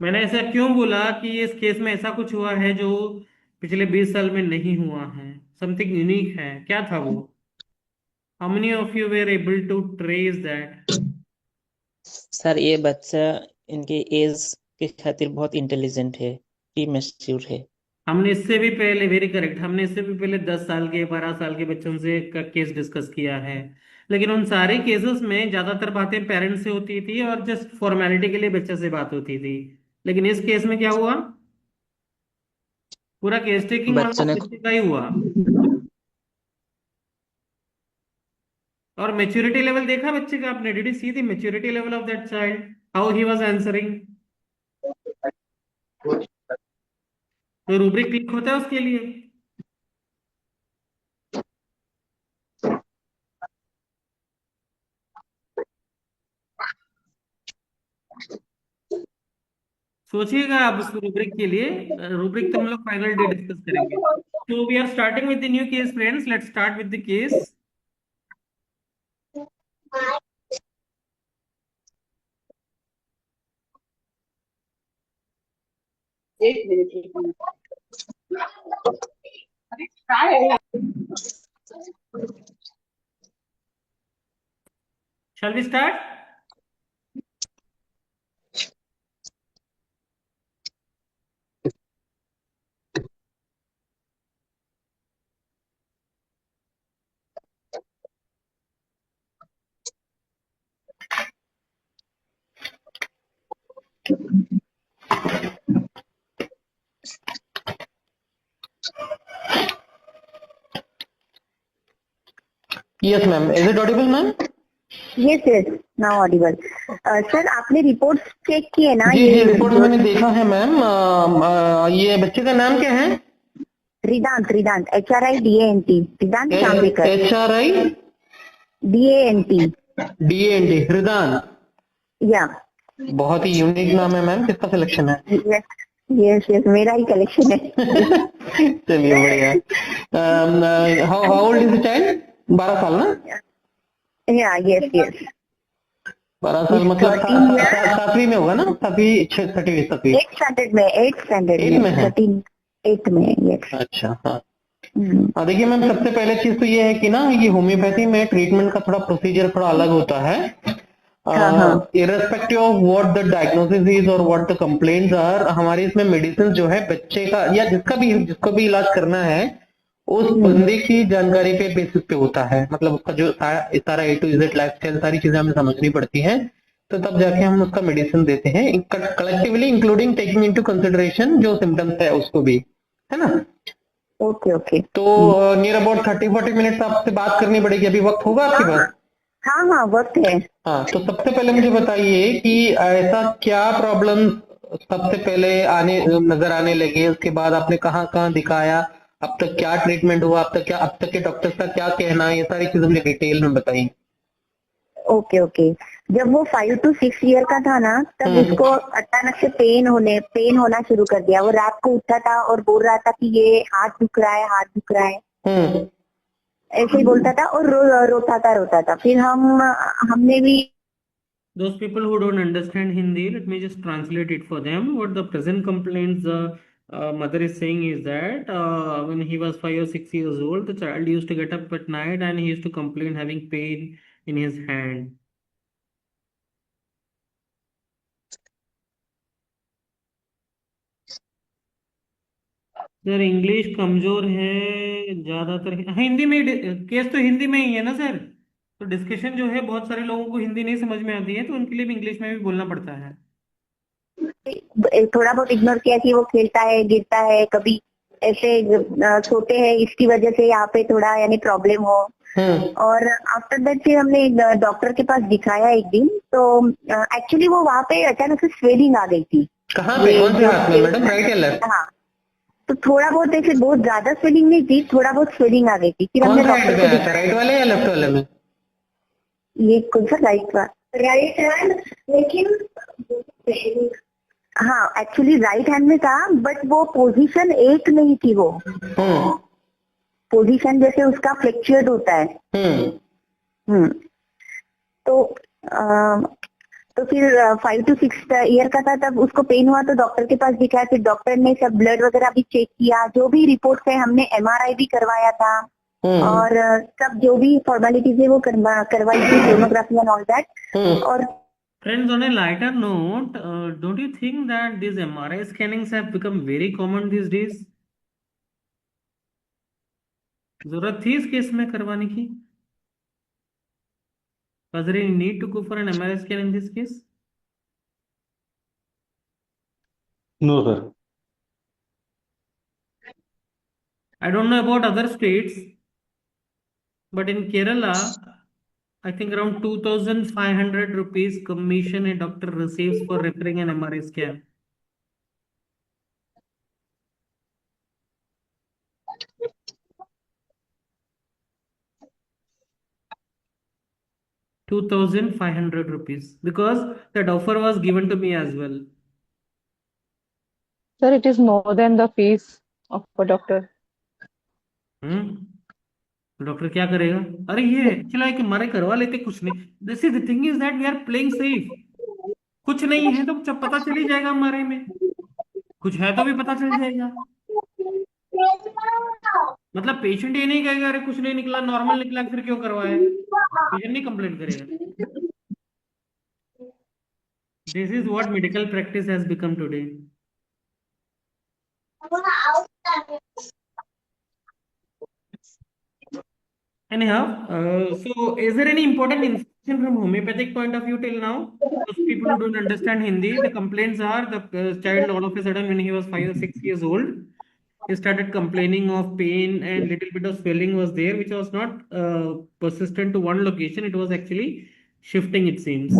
मैंने ऐसा क्यों बोला कि इस केस में ऐसा कुछ हुआ है जो पिछले 20 साल में नहीं हुआ है। समथिंग यूनिक है, क्या था वो? How many of you were able to trace that? Sir ये बच्चा इनके एज के खातिर बहुत इंटेलिजेंट है, मैच्योर है। हमने इससे भी पहले, वेरी करेक्ट, हमने इससे भी पहले 10 साल के 12 साल के बच्चों से का केस डिस्कस किया है। लेकिन उन सारे केसेस में ज्यादातर बातें पेरेंट्स से होती थी और जस्ट फॉर्मेलिटी के लिए बच्चे से बात होती थी। लेकिन इस केस में क्या हुआ? पूरा केस टेकिंग बच्चों वाला ने बच्चे का ही हुआ। और मेच्योरिटी लेवल देखा बच्चे का आपने? Did you see the maturity level of that child, how he was answering? तो रूब्रिक क्लिक होता है उसके लिए। सोचिएगा आप उस रूब्रिक के लिए। रूब्रिक तो हम लोग फाइनल डे डिस्कस करेंगे। तो we are starting with the new case friends, let's start with the case. एक मिनट एक मिनट। अरे काय है? Shall we start? Yes, ma'am. Is it audible, ma'am? Yes yes, now audible. Sir आपने report check किए ना? जी जी, ये report जो मैंने देखा है मैम। ये बच्चे का नाम क्या है? रिदांत, रिदांत HRIDANT, रिदांत चांबेकर। HRI DANT। DANT, हृदान। या बहुत ही यूनिक नाम है मैम, किसका सिलेक्शन है? यस यस यस, मेरा ही कलेक्शन है। चलिए बढ़िया। How old is the child? 12 साल ना? या यस यस, 12 साल मतलब 13 ईयर। 7वीं में होगा ना? 7वीं 6वीं 7वीं 8th स्टैंडर्ड में, 8th स्टैंडर्ड 8 में, में है। 13 8 में, यस। अच्छा हाँ। देखिए मैम, सबसे पहले चीज तो ये है कि ना, ये होम्योपैथी में ट्रीटमेंट का थोड़ा प्रोसीजर थोड़ा अलग होता है। हाँ हाँ। Irrespective of what the diagnosis is और व्हाट द कंप्लेंट्स आर, हमारे इसमें मेडिसिन जो है बच्चे का या जिसको भी इलाज करना है उस बंदे की जानकारी पे बेसिस पे होता है। मतलब उसका जो सारा A to Z लाइफस्टाइल सारी चीजें हमें समझनी पड़ती हैं, तो तब जाके हम उसका मेडिसिन देते हैं collectively, including taking into consideration जो सिम्टम्स है उसको भी, है ना? Okay okay. तो नियर अबाउट 30-40 मिनट्स आपसे बात करनी पड़ेगी। अभी वक्त होगा आपके हाँ पास? हाँ हाँ, वक्त है। हाँ, तो सबसे पहले मुझे बताइए कि ऐसा क्या प्रॉब्लम सबसे पहले नजर आने लगे, उसके बाद आपने कहाँ कहाँ दिखाया, अब तक क्या ट्रीटमेंट हुआ, अब तक के डॉक्टर का क्या कहना है, ये सारी चीजें मुझे डिटेल में बताइए। Okay okay. जब वो 5 to 6 ईयर का था ना, तब उसको अचानक से पेन होना शुरू कर दिया। वो रात को उठा था और बोल रहा था कि ये हाथ दुख रहा है, हाथ दुख रहा है, हम्म। ऐसे ही बोलता था और रोता था। फिर हमने भी Those people who don't understand Hindi, let me just translate it for them. What the present complaints the mother is saying is that when he was 5 or 6 years old, the child used to get up at night and he used to complain having pain in his hand. Sir English कमजोर है ज्यादातर। हाँ, हिंदी में case तो हिंदी में ही है ना sir. तो डिस्कशन जो है, बहुत सारे लोगों को हिंदी नहीं समझ में आती है, तो उनके लिए भी इंग्लिश में भी बोलना पड़ता है। थोड़ा बहुत इग्नोर किया कि वो खेलता है, गिरता है, कभी ऐसे सोते हैं, इसकी वजह से यहाँ पे थोड़ा यानी प्रॉब्लम हो। और आफ्टर दैट फिर हमने डॉक्टर के पास दिखाया एक दिन, तो एक्चुअली वो वहाँ पे अचानक से स्वेलिंग आ गई थी। कहाँ पे, कौन से हाथ में मैडम, राइट या लेफ्ट? हाँ, तो थोड़ा बहुत ऐसे, बहुत ज्यादा स्वेलिंग नहीं थी, थोड़ा बहुत स्वेलिंग आ गई थी। फिर कौन हमने सा हैंड डॉक्टर पे को आया था, दिखाया। राइट वाले या लेफ्ट वाले में? ये कौन सा राइट हैंड, लेकिन हाँ एक्चुअली राइट हैंड में था, बट वो पोजीशन एक नहीं थी। वो पोजीशन जैसे उसका फ्लेक्चुएट होता है। हम्म। हम्म। तो तो फिर 5 to 6 ईयर का था तब उसको पेन हुआ तो डॉक्टर के पास दिखाया, फिर डॉक्टर ने सब ब्लड वगैरह भी चेक किया, जो भी रिपोर्ट्स है हमने एमआरआई भी करवाया था और सब जो भी फॉर्मेलिटीज है वो करवाई थी, सोनोग्राफी एंड ऑल दैट। और Friends, on a lighter note, don't you think that these MRI scannings have become very common these days? जरूरत थी इस केस में करवाने की? Was there any need to go for an MRI scan in this case? No, sir. I don't know about other states, but in Kerala, I think around 2,500 rupees commission a doctor receives for referring an MRI scan. ₹2,500 because that offer was given to me as well. Sir, it is more than the fees of a doctor. Doctor क्या करेगा? अरे ये चला है कि मरे करवा लेते, कुछ नहीं। This is the thing is that we are playing safe. कुछ नहीं है तो जब पता चल ही जाएगा हमारे में, कुछ है तो भी पता चल जाएगा। मतलब पेशेंट ये नहीं कहेगा अरे कुछ नहीं निकला, नॉर्मल निकला, फिर क्यों करवाए? पेशेंट नहीं कंप्लेंट करेगा। This is what medical practice has become today. Anyhow, so is there any important information from homeopathic point of view till now? Those people who don't understand Hindi, the complaints are the child all of a sudden when he was 5 or 6 years old, he started complaining of pain and little bit of swelling was there, which was not persistent to one location. It was actually shifting, it seems.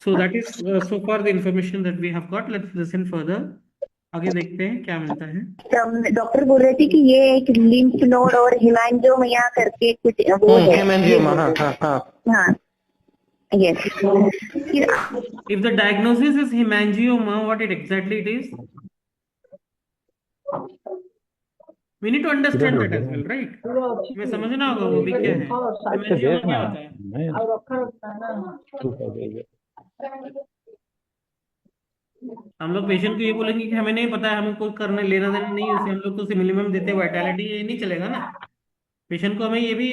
So that is so far the information that we have got. Let's listen further. आगे देखते हैं क्या मिलता है। Doctor बोल रहे थे कि ये एक लिम्फ नोड और हेमांजियोमा करके कुछ वो है। हेमांजियोमा, हाँ। Yes. If the diagnosis is hemangioma, what exactly it is? We need to understand that as well, right? हमें समझना होगा वो भी क्या है, hemangioma क्या होता है। हम लोग पेशेंट को ये बोलेंगे कि हमें नहीं पता है, हमें कोई करने लेना देना नहीं है उससे, हम लोग तो उसे मिनिमम देते हैं वाइटैलिटी, ये नहीं चलेगा ना। पेशेंट को हमें ये भी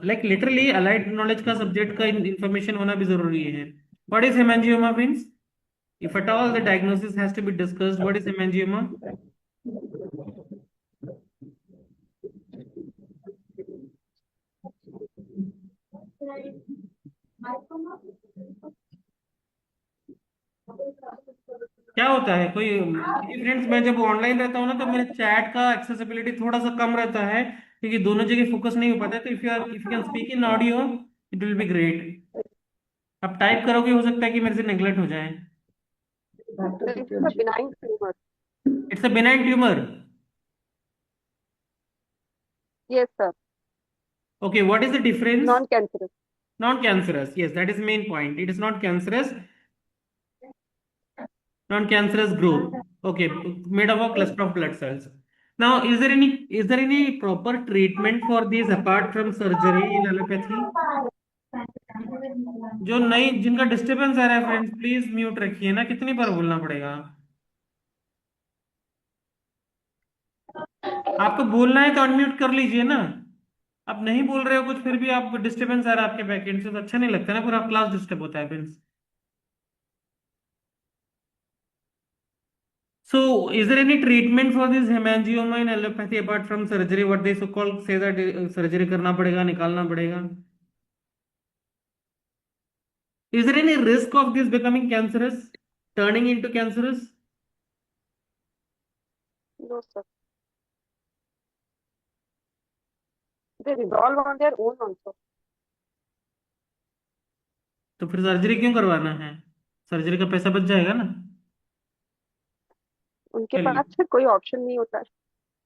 लाइक लिटरली अलाइड नॉलेज का सब्जेक्ट का इंफॉर्मेशन होना भी जरूरी है। What is haemangioma means? If at all the diagnosis has to be discussed, what is haemangioma? क्या होता है कोई फ्रेंड्स, मैं जब ऑनलाइन रहता हूँ ना तो मेरे चैट का एक्सेसिबिलिटी थोड़ा सा कम रहता है क्योंकि दोनों जगह फोकस नहीं हो पाता है। तो if you can speak in audio it will be great. अब टाइप करोगे हो सकता है कि मेरे से नेग्लेक्ट हो जाए। It's a benign tumour. Yes, sir. Okay, what is the difference? Non-cancerous. Non-cancerous, yes, that is main point. It is not cancerous. Non-cancerous growth. Okay, made up of cluster of blood cells. Now, is there any proper treatment for this apart from surgery in allopathy? जो नहीं, जिनका disturbance आ रहा है friends, please mute रखिए ना, कितनी बार बोलना पड़ेगा? आपको बोलना है तो अनम्यूट कर लीजिए ना। आप नहीं बोल रहे हो कुछ, फिर भी आप डिस्टर्बेंस आ रहा है आपके बैकएंड से, तो अच्छा नहीं लगता ना, पूरा क्लास डिस्टर्ब होता है friends. So, is there any treatment for this hemangioma in allopathy apart from surgery? What they so called say that surgery करना पड़ेगा, निकालना पड़ेगा? Is there any risk of this becoming cancerous, turning into cancerous? No, sir. They resolve on their own also. तो फिर surgery क्यों करवाना है? Surgery का पैसा बच जाएगा ना। उनके पास फिर कोई ऑप्शन नहीं होता है।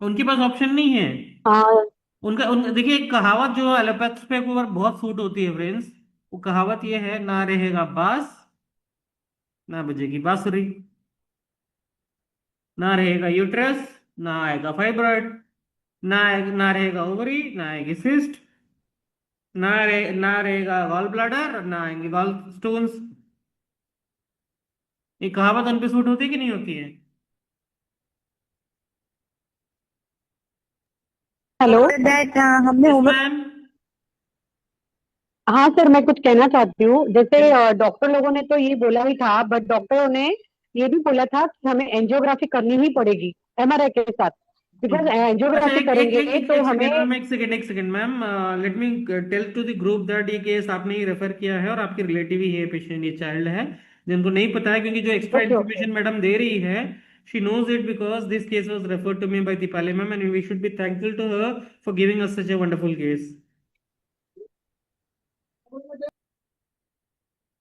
उनके पास ऑप्शन नहीं है। हाँ, देखिए एक कहावत जो एलोपैथ्स पे बहुत सूट होती है फ्रेंड्स, वो कहावत ये है, ना रहेगा बास ना बजेगी बांसुरी, ना रहेगा यूट्रस ना आएगा फाइब्रॉइड, ना रहेगा ओवरी ना आएगी सिस्ट, ना रहेगा गॉल ब्लैडर, ना आएंगे गॉल स्टोन्स। ये कहावत उन पे सूट होती है कि नहीं होती है? हेलो। आफ्टर दैट हमने यस होमो मैम। हाँ सर, मैं कुछ कहना चाहती हूँ। जैसे यस। डॉक्टर लोगों ने तो ये बोला ही था, बट डॉक्टरों ने ये भी बोला था कि हमें एंजियोग्राफी करनी ही पड़ेगी एमआरआई के साथ, बिकॉज अच्छा, एंजियोग्राफी करेंगे तो एक हमें। सेकेंड मैम, एक second ma'am, let me tell to the group that ये केस आपने ही रेफर किया है और आपके रिलेटिव ही है पेशेंट, ये चाइल्ड है जिनको नहीं पता है, क्योंकि जो extra okay okay. Information madam दे रही है, she knows it because this case was referred to me by Dipali ma'am and we should be thankful to her for giving us such a wonderful case.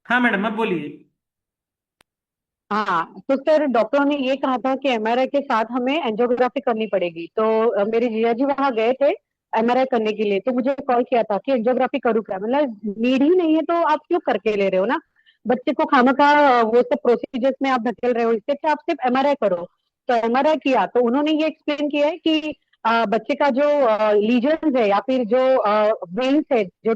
हाँ madam, आप बोलिए। हाँ तो sir, डॉक्टरों ने ये कहा था कि एमआरआई के साथ हमें एंजियोग्राफी करनी पड़ेगी। तो मेरे जीजा जी वहां गए थे एमआरआई करने के लिए, तो मुझे कॉल किया था कि एंजियोग्राफी करूँ क्या, मतलब नीड ही नहीं है तो आप क्यों करके ले रहे हो ना, बच्चे को खामखा वो सब प्रोसीजर्स में आप धकेल रहे हो, इससे अच्छा आप सिर्फ एमआरआई करो। तो एमआरआई किया तो उन्होंने ये एक्सप्लेन किया है कि बच्चे का जो लीजन्स है या फिर जो वेन्स है, जो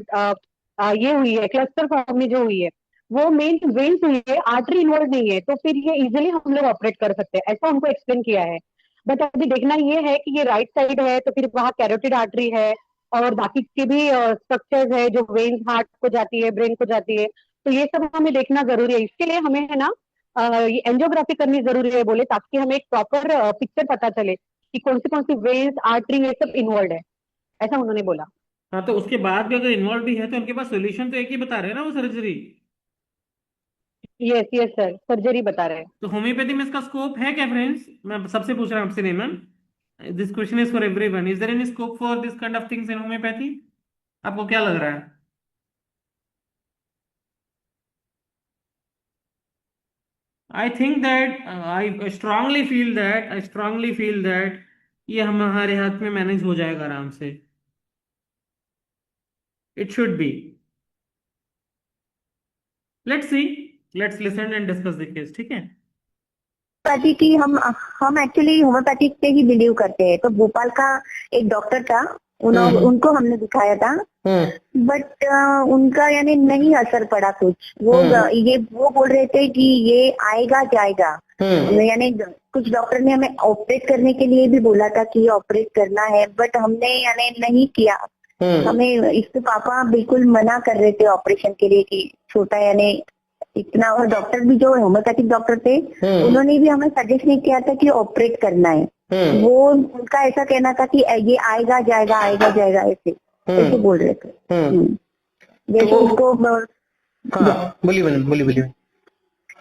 ये हुई है क्लस्टर फॉर्म में जो हुई है, वो मेन वेन्स हुई है, आर्टरी इन्वॉल्व नहीं है, तो फिर ये इजिली हम लोग ऑपरेट कर सकते हैं, ऐसा उनको एक्सप्लेन किया है। बट अभी देखना ये है कि ये राइट साइड है तो फिर वहाँ कैरोटिड आर्टरी है और बाकी के भी स्ट्रक्चर्स है जो वेन्स हार्ट को जाती है, ब्रेन को जाती है, तो ये सब हमें देखना जरूरी है। इसके लिए हमें है ना ये एंजियोग्राफी करनी जरूरी है बोले, ताकि हमें एक प्रॉपर पिक्चर पता चले कि कौन सी वेन्स आर्टरी ये सब इन्वॉल्व है, ऐसा उन्होंने बोला। हाँ, तो उसके बाद भी अगर इन्वॉल्व भी है तो उनके पास सोल्यूशन तो एक ही बता रहे हैं ना, वो surgery. Yes yes sir, surgery बता रहे हैं। तो होम्योपैथी में इसका स्कोप है क्या फ्रेंड्स? मैं सबसे पूछ रहा हूँ, आपसे नहीं ma'am, this question is for everyone, is there any scope for this kind of things in homeopathy? आपको क्या लग रहा है? आई स्ट्रांगली फील दैट ये हमारे हाथ में मैनेज हो जाएगा आराम से। It should be. Let's see, let's listen and discuss the case, ठीक है? होम्योपैथी की हम एक्चुअली होम्योपैथिक पे ही बिलीव करते हैं। तो भोपाल का एक डॉक्टर था, उनको हमने दिखाया था, बट उनका यानी नहीं असर पड़ा कुछ। वो बोल रहे थे कि ये आएगा जाएगा, यानी कुछ डॉक्टर ने हमें ऑपरेट करने के लिए भी बोला था कि ऑपरेट करना है, बट हमने यानी नहीं किया। हमें इसके पापा बिल्कुल मना कर रहे थे ऑपरेशन के लिए कि छोटा यानी इतना, और डॉक्टर भी जो होम्योपैथिक डॉक्टर थे उन्होंने भी हमें सजेस्ट नहीं किया था कि ऑपरेट करना है। वो उनका ऐसा कहना था कि ये आएगा जाएगा ऐसे बोल रहे थे। जैसे उसको बोलिए मैडम, बोलिए।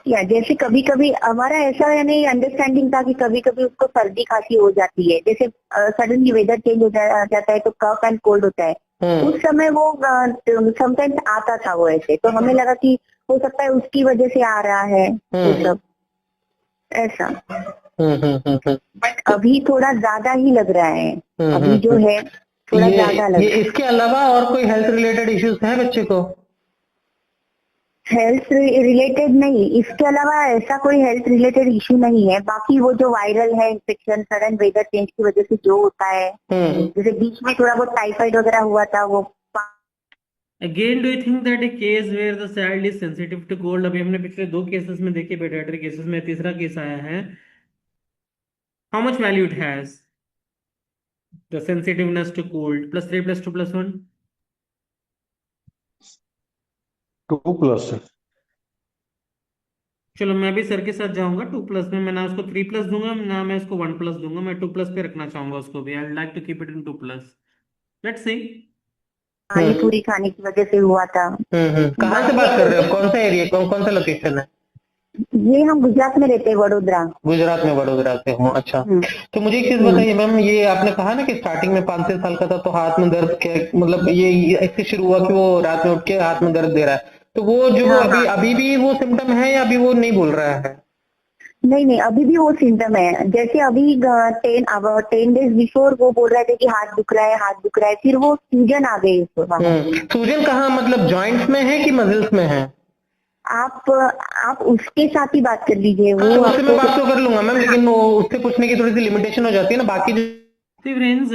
या जैसे कभी कभी हमारा ऐसा यानी अंडरस्टैंडिंग था कि कभी कभी उसको सर्दी खांसी हो जाती है, जैसे सडनली वेदर चेंज हो जाता है तो कफ एंड कोल्ड होता है, उस समय वो समटाइम्स आता था वो ऐसे, तो हमें लगा कि हो सकता है उसकी वजह से आ रहा है वो सब ऐसा। बट अभी थोड़ा ज्यादा ही लग रहा है, अभी जो है थोड़ा ज्यादा लग रहा है। इसके अलावा और कोई हेल्थ रिलेटेड इश्यूज हैं बच्चे को? हेल्थ रिलेटेड नहीं, इसके अलावा ऐसा कोई हेल्थ रिलेटेड इशू नहीं है। बाकी वो जो वायरल है इन्फेक्शन, सडन वेदर चेंज की वजह से जो होता है, जैसे बीच में थोड़ा बहुत टाइफाइड वगैरह हुआ था वो। Again do you think that a case where the child is sensitive to cold, अभी हमने पिछले 2 केसेस में देखे, पेडियाट्रिक केसेस में तीसरा केस आया है, how much value it has the sensitiveness to cold? +3 +2 +1? 2+. चलो, मैं भी सर के साथ जाऊंगा 2+ में। मैं ना उसको 3+ दूंगा, ना मैं उसको 1+ दूंगा, मैं 2+ पे रखना चाहूंगा उसको भी। I like to keep it in 2+। Let's see. Pani puri खाने की वजह से हुआ था। कहाँ से बात कर रहे हो? कौन सा एरिया, कौन सा लोकेशन है? ये हम गुजरात में रहते हैं, वडोदरा। गुजरात में, वडोदरा से हूँ। अच्छा, तो मुझे एक चीज बताइए मैम, ये आपने कहा ना कि स्टार्टिंग में 5-6 साल का था तो हाथ में दर्द के, मतलब ये ऐसे शुरू हुआ कि वो रात में उठ के हाथ में दर्द दे रहा है, तो वो जो अभी भी वो सिम्टम है या अभी वो नहीं बोल रहा है? नहीं, अभी भी वो सिम्टम है। जैसे अभी 10 डेज बिफोर वो बोल रहे थे कि हाथ दुख रहा है, फिर वो सूजन आ गई उसको। सूजन कहाँ, मतलब जॉइंट्स में है कि मसल्स में है? आप उसके साथ ही बात कर लीजिए, वो उससे मैं बात तो कर लूंगा मैम, लेकिन वो उससे पूछने की थोड़ी सी लिमिटेशन हो जाती है ना, बाकी जो See, friends,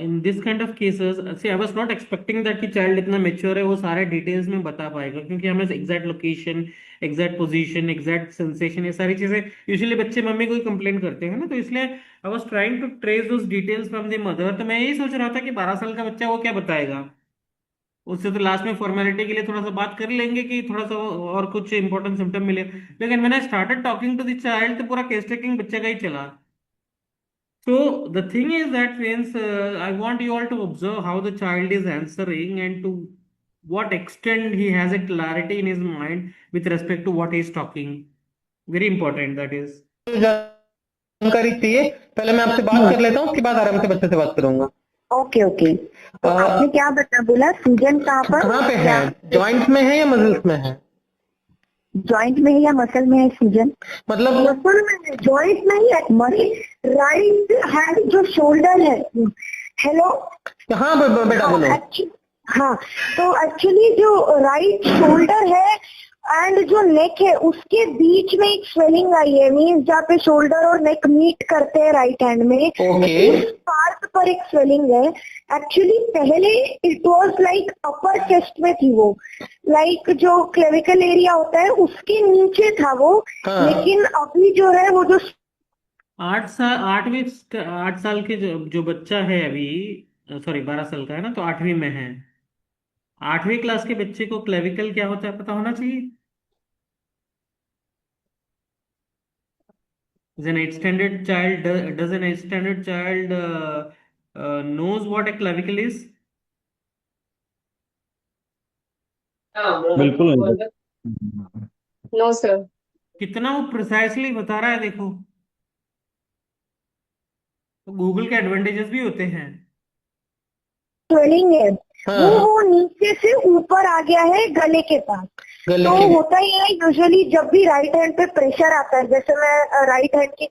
in this kind of cases, see, I was not expecting that कि child इतना mature है वो सारे details में बता पाएगा, क्योंकि हमें exact location, exact position, exact sensation, ये सारी चीजें usually बच्चे मम्मी को ही complain करते हैं ना, तो इसलिए I was trying to trace those details from the mother। तो मैं यही सोच रहा था कि 12 साल का बच्चा वो क्या बताएगा, उससे तो लास्ट में फॉर्मेलिटी के लिए थोड़ा सा बात कर लेंगे कि थोड़ा सा और कुछ इंपॉर्टेंट सिम्टम मिले, लेकिन मैंने started talking to the child तो पूरा केस टेकिंग बच्चे का ही चला। So the thing is that, friends, I want you all to observe how the child is answering and to what extent he has a clarity in his mind with respect to what he is talking. Very important, that is. जानकारी चाहिए, पहले मैं आपसे बात कर लेता हूँ, उसके बाद आराम से बच्चे से बात करूंगा। Okay okay. तो आपने क्या बोला सूजन कहाँ पर, कहाँ पे है? जॉइंट में है या मसल्स में है? जॉइंट में है या मसल में है सूजन? मतलब मसल में है, जॉइंट नहीं है। मसल राइट हैंड जो शोल्डर है। हेलो, हाँ बेटा बोलो। हाँ, तो एक्चुअली जो राइट शोल्डर है एंड जो नेक है उसके बीच में एक स्वेलिंग आई है, मीन्स जहाँ पे शोल्डर और नेक मीट करते हैं राइट हैंड में, ओके। उस पार्ट पर एक स्वेलिंग है। एक्चुअली पहले it was like upper chest में थी वो, लाइक जो क्लेविकल एरिया होता है उसके नीचे था वो, लेकिन अभी जो है वो जो 8 साल के जो बच्चा है अभी, सॉरी 12 साल का है ना, तो 8वीं में है। 8वीं क्लास के बच्चे को क्लेविकल क्या होता है पता होना चाहिए। Does an 8th standard child knows what a clavicle is? बिल्कुल नहीं। No sir. कितना वो प्रिसाइसली बता रहा है देखो। तो गूगल के एडवांटेजेस भी होते हैं। स्वेलिंग है वो नीचे से ऊपर आ गया है गले के पास। तो होता ही है यूजुअली जब भी राइट हैंड पे प्रेशर आता है, जैसे मैं राइट हैंड के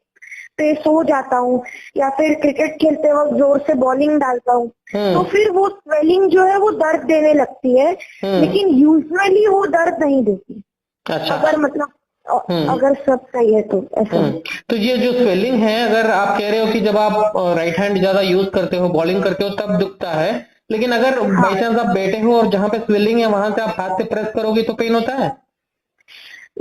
पे सो जाता हूँ या फिर क्रिकेट खेलते वक्त जोर से बॉलिंग डालता हूँ, तो फिर वो स्वेलिंग जो है वो दर्द देने लगती है, लेकिन यूजुअली वो दर्द नहीं देती। अच्छा। अगर मतलब अगर सब सही है तो ऐसा। तो ये जो स्वेलिंग है, अगर आप कह रहे हो कि जब आप राइट हैंड ज्यादा यूज करते हो, बॉलिंग करते हो तब दुखता है, लेकिन अगर बाई चांस आप बैठे हो और जहाँ पे स्वेलिंग है वहां से आप हाथ से प्रेस करोगे तो पेन होता है?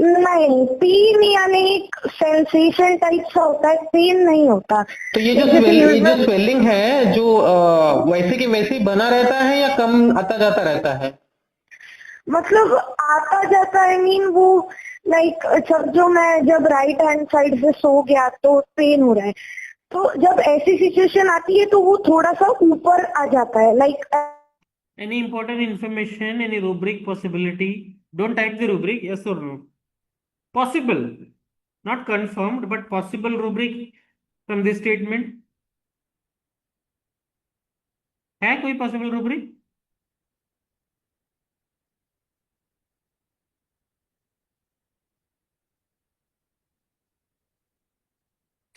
नहीं, पेन यानी एक सेंसेशन टाइप सा होता है, पेन नहीं होता। तो ये जो स्वेलिंग है जो वैसे की वैसे बना रहता है या कम आता जाता रहता है? मतलब आता जाता है मीन वो लाइक जब राइट हैंड साइड से सो गया तो पेन हो रहा है, तो जब ऐसी सिचुएशन आती है तो वो थोड़ा सा ऊपर आ जाता है like. Any important information, any rubric possibility? Don't type the rubric, yes or no. Possible, not confirmed, but possible rubric from this statement. है कोई possible rubric?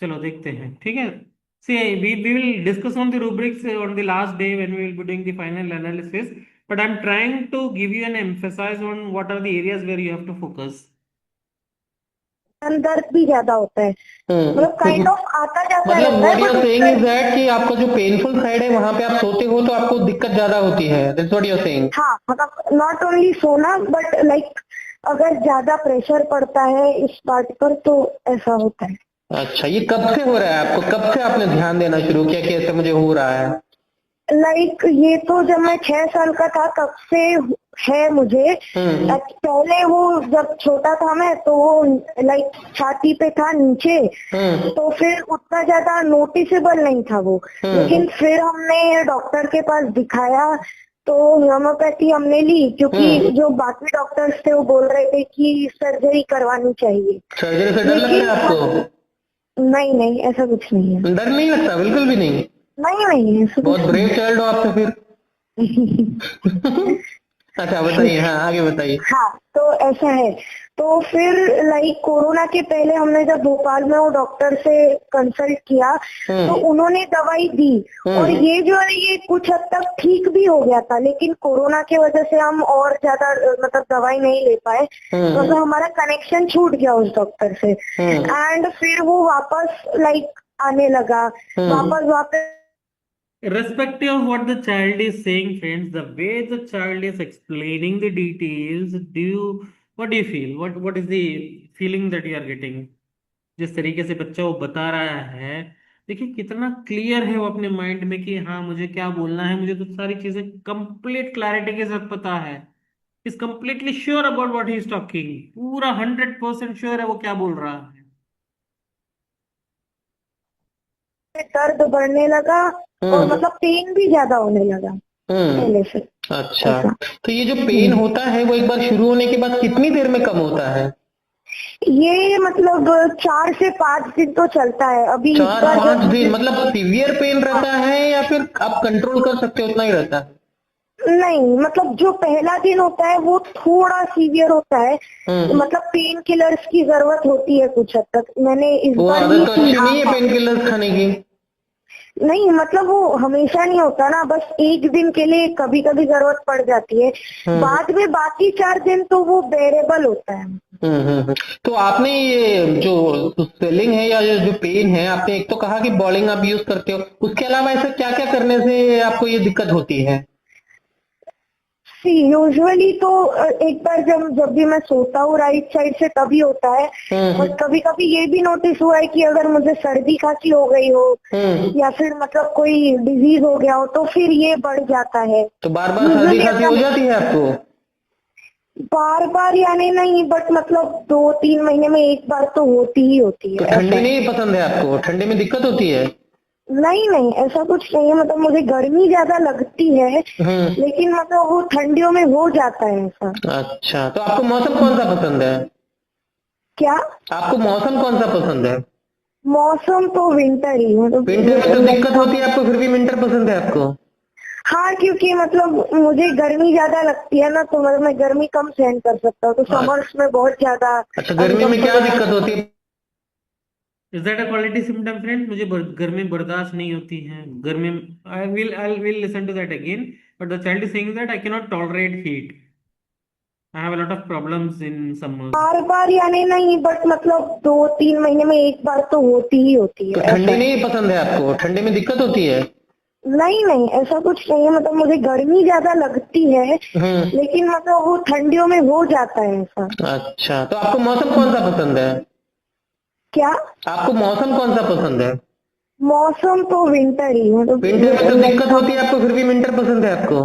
चलो देखते हैं, ठीक है। See, we will discuss on the rubrics on the last day when we will be doing the final analysis, but I'm trying to give you an emphasis on what are the areas where you have to focus. दर्द भी ज्यादा होता है, मतलब kind of आता जाता मतलब रहता है। what you're saying is that कि आपका जो पेनफुल साइड है वहां पे आप सोते हो तो आपको दिक्कत ज्यादा होती है, that's what you're saying? हाँ, मतलब नॉट ओनली सोना बट लाइक अगर ज्यादा प्रेशर पड़ता है इस पार्ट पर तो ऐसा होता है। अच्छा, ये कब से हो रहा है आपको? कब से आपने ध्यान देना शुरू किया कि ऐसे मुझे हो रहा है? लाइक ये तो जब मैं 6 साल का था तब से है मुझे। पहले वो जब छोटा था मैं तो वो लाइक छाती पे था नीचे, तो फिर उतना ज्यादा नोटिसेबल नहीं था वो, लेकिन फिर हमने डॉक्टर के पास दिखाया तो होम्योपैथी हमने ली, क्योंकि जो बाकी डॉक्टर्स थे वो बोल रहे थे कि सर्जरी करवानी चाहिए। सर्जरी से डर लगता है आपको? नहीं, ऐसा कुछ नहीं है। डर नहीं लगता? बिल्कुल भी नहीं? नहीं, ऐसा बहुत ब्रेव चाइल्ड हो आप तो फिर। अच्छा बताइए, हाँ आगे बताइए। हाँ, तो ऐसा है। तो फिर लाइक कोरोना के पहले हमने जब भोपाल में वो डॉक्टर से कंसल्ट किया तो उन्होंने दवाई दी, और ये जो है ये कुछ हद तक ठीक भी हो गया था, लेकिन कोरोना की वजह से हम और ज्यादा मतलब दवाई नहीं ले पाए, तो हमारा कनेक्शन छूट गया उस डॉक्टर से। एंड फिर वो वापस लाइक आने लगा, वापस Irrespective of what the child is saying, friends, the way the child is explaining the details, what do you feel? What is the feeling that you are getting? जिस तरीके से बच्चा वो बता रहा है, देखिए कितना क्लियर है वो अपने माइंड में कि हाँ मुझे क्या बोलना है, मुझे तो सारी चीजें कंप्लीट क्लैरिटी के साथ पता है। Is completely sure about what he is talking, पूरा 100% श्योर है वो क्या बोल रहा है। दर्द बढ़ने लगा और मतलब पेन भी ज्यादा होने लगा पहले से। अच्छा, ऐसा। तो ये जो पेन होता है वो एक बार शुरू होने के बाद कितनी देर में कम होता है? ये मतलब 4 से 5 दिन तो चलता है। अभी इस 4 बार 5 दिन मतलब सीवियर पेन रहता है या फिर आप कंट्रोल कर सकते हो उतना ही रहता है? नहीं, मतलब जो पहला दिन होता है वो थोड़ा सीवियर होता है, मतलब पेन किलर्स की जरूरत होती है कुछ हद तक। मैंने इस वो बार आदत तो अच्छी हाँ, नहीं है पेन किलर्स खाने की। नहीं मतलब वो हमेशा नहीं होता ना, बस एक दिन के लिए कभी कभी जरूरत पड़ जाती है, बाद में बाकी 4 दिन तो वो बेरेबल होता है। तो आपने ये जो स्वेलिंग है या जो पेन है, आपने एक तो कहा कि बॉलिंग आप यूज करते हो, उसके अलावा ऐसा क्या क्या करने से आपको ये दिक्कत होती है? यूजुअली तो एक बार जब भी मैं सोता हूँ राइट साइड से तभी होता है, और कभी कभी ये भी नोटिस हुआ है कि अगर मुझे सर्दी खांसी हो गई हो या फिर मतलब कोई डिजीज हो गया हो तो फिर ये बढ़ जाता है। तो बार बार सर्दी खांसी हो जाती है आपको? बार बार यानी नहीं, बट मतलब 2-3 महीने में एक बार तो होती ही होती तो है। ठंडी नहीं पसंद है आपको? ठंडी में दिक्कत होती है? नहीं ऐसा कुछ नहीं है, मतलब मुझे गर्मी ज्यादा लगती है, लेकिन मतलब वो ठंडियों में हो जाता है ऐसा। अच्छा, तो आपको मौसम कौन सा पसंद है? क्या? आपको मौसम कौन सा पसंद है? मौसम तो विंटर ही है। विंटर में तो दिक्कत होती है आपको, फिर भी विंटर पसंद है आपको? हाँ, क्योंकि मतलब मुझे गर्मी ज्यादा लगती है ना, तो मतलब मैं गर्मी कम सहन कर सकता हूँ, तो समर्स में बहुत ज्यादा। अच्छा, गर्मी में क्या दिक्कत होती है? Is that a quality symptom friend? मुझे गर्मी बर्दाश्त नहीं होती है, गर्मी I will listen to that again, but the child is saying that I can not tolerate heat, I have a lot of problems in summer. बार बार यानी नहीं, बट मतलब 2-3 महीने में एक बार तो होती ही होती तो है। ठंडी नहीं पसंद है आपको? ठंडी में दिक्कत होती है? नहीं ऐसा कुछ नहीं है, मतलब मुझे गर्मी ज्यादा लगती है, लेकिन मतलब वो ठंडियों में हो जाता है ऐसा। अच्छा, तो आपको मौसम कौन सा पसंद है? क्या? आपको मौसम कौन सा पसंद है? मौसम तो विंटर ही है। विंटर में तो दिक्कत होती है आपको, फिर भी विंटर पसंद है आपको?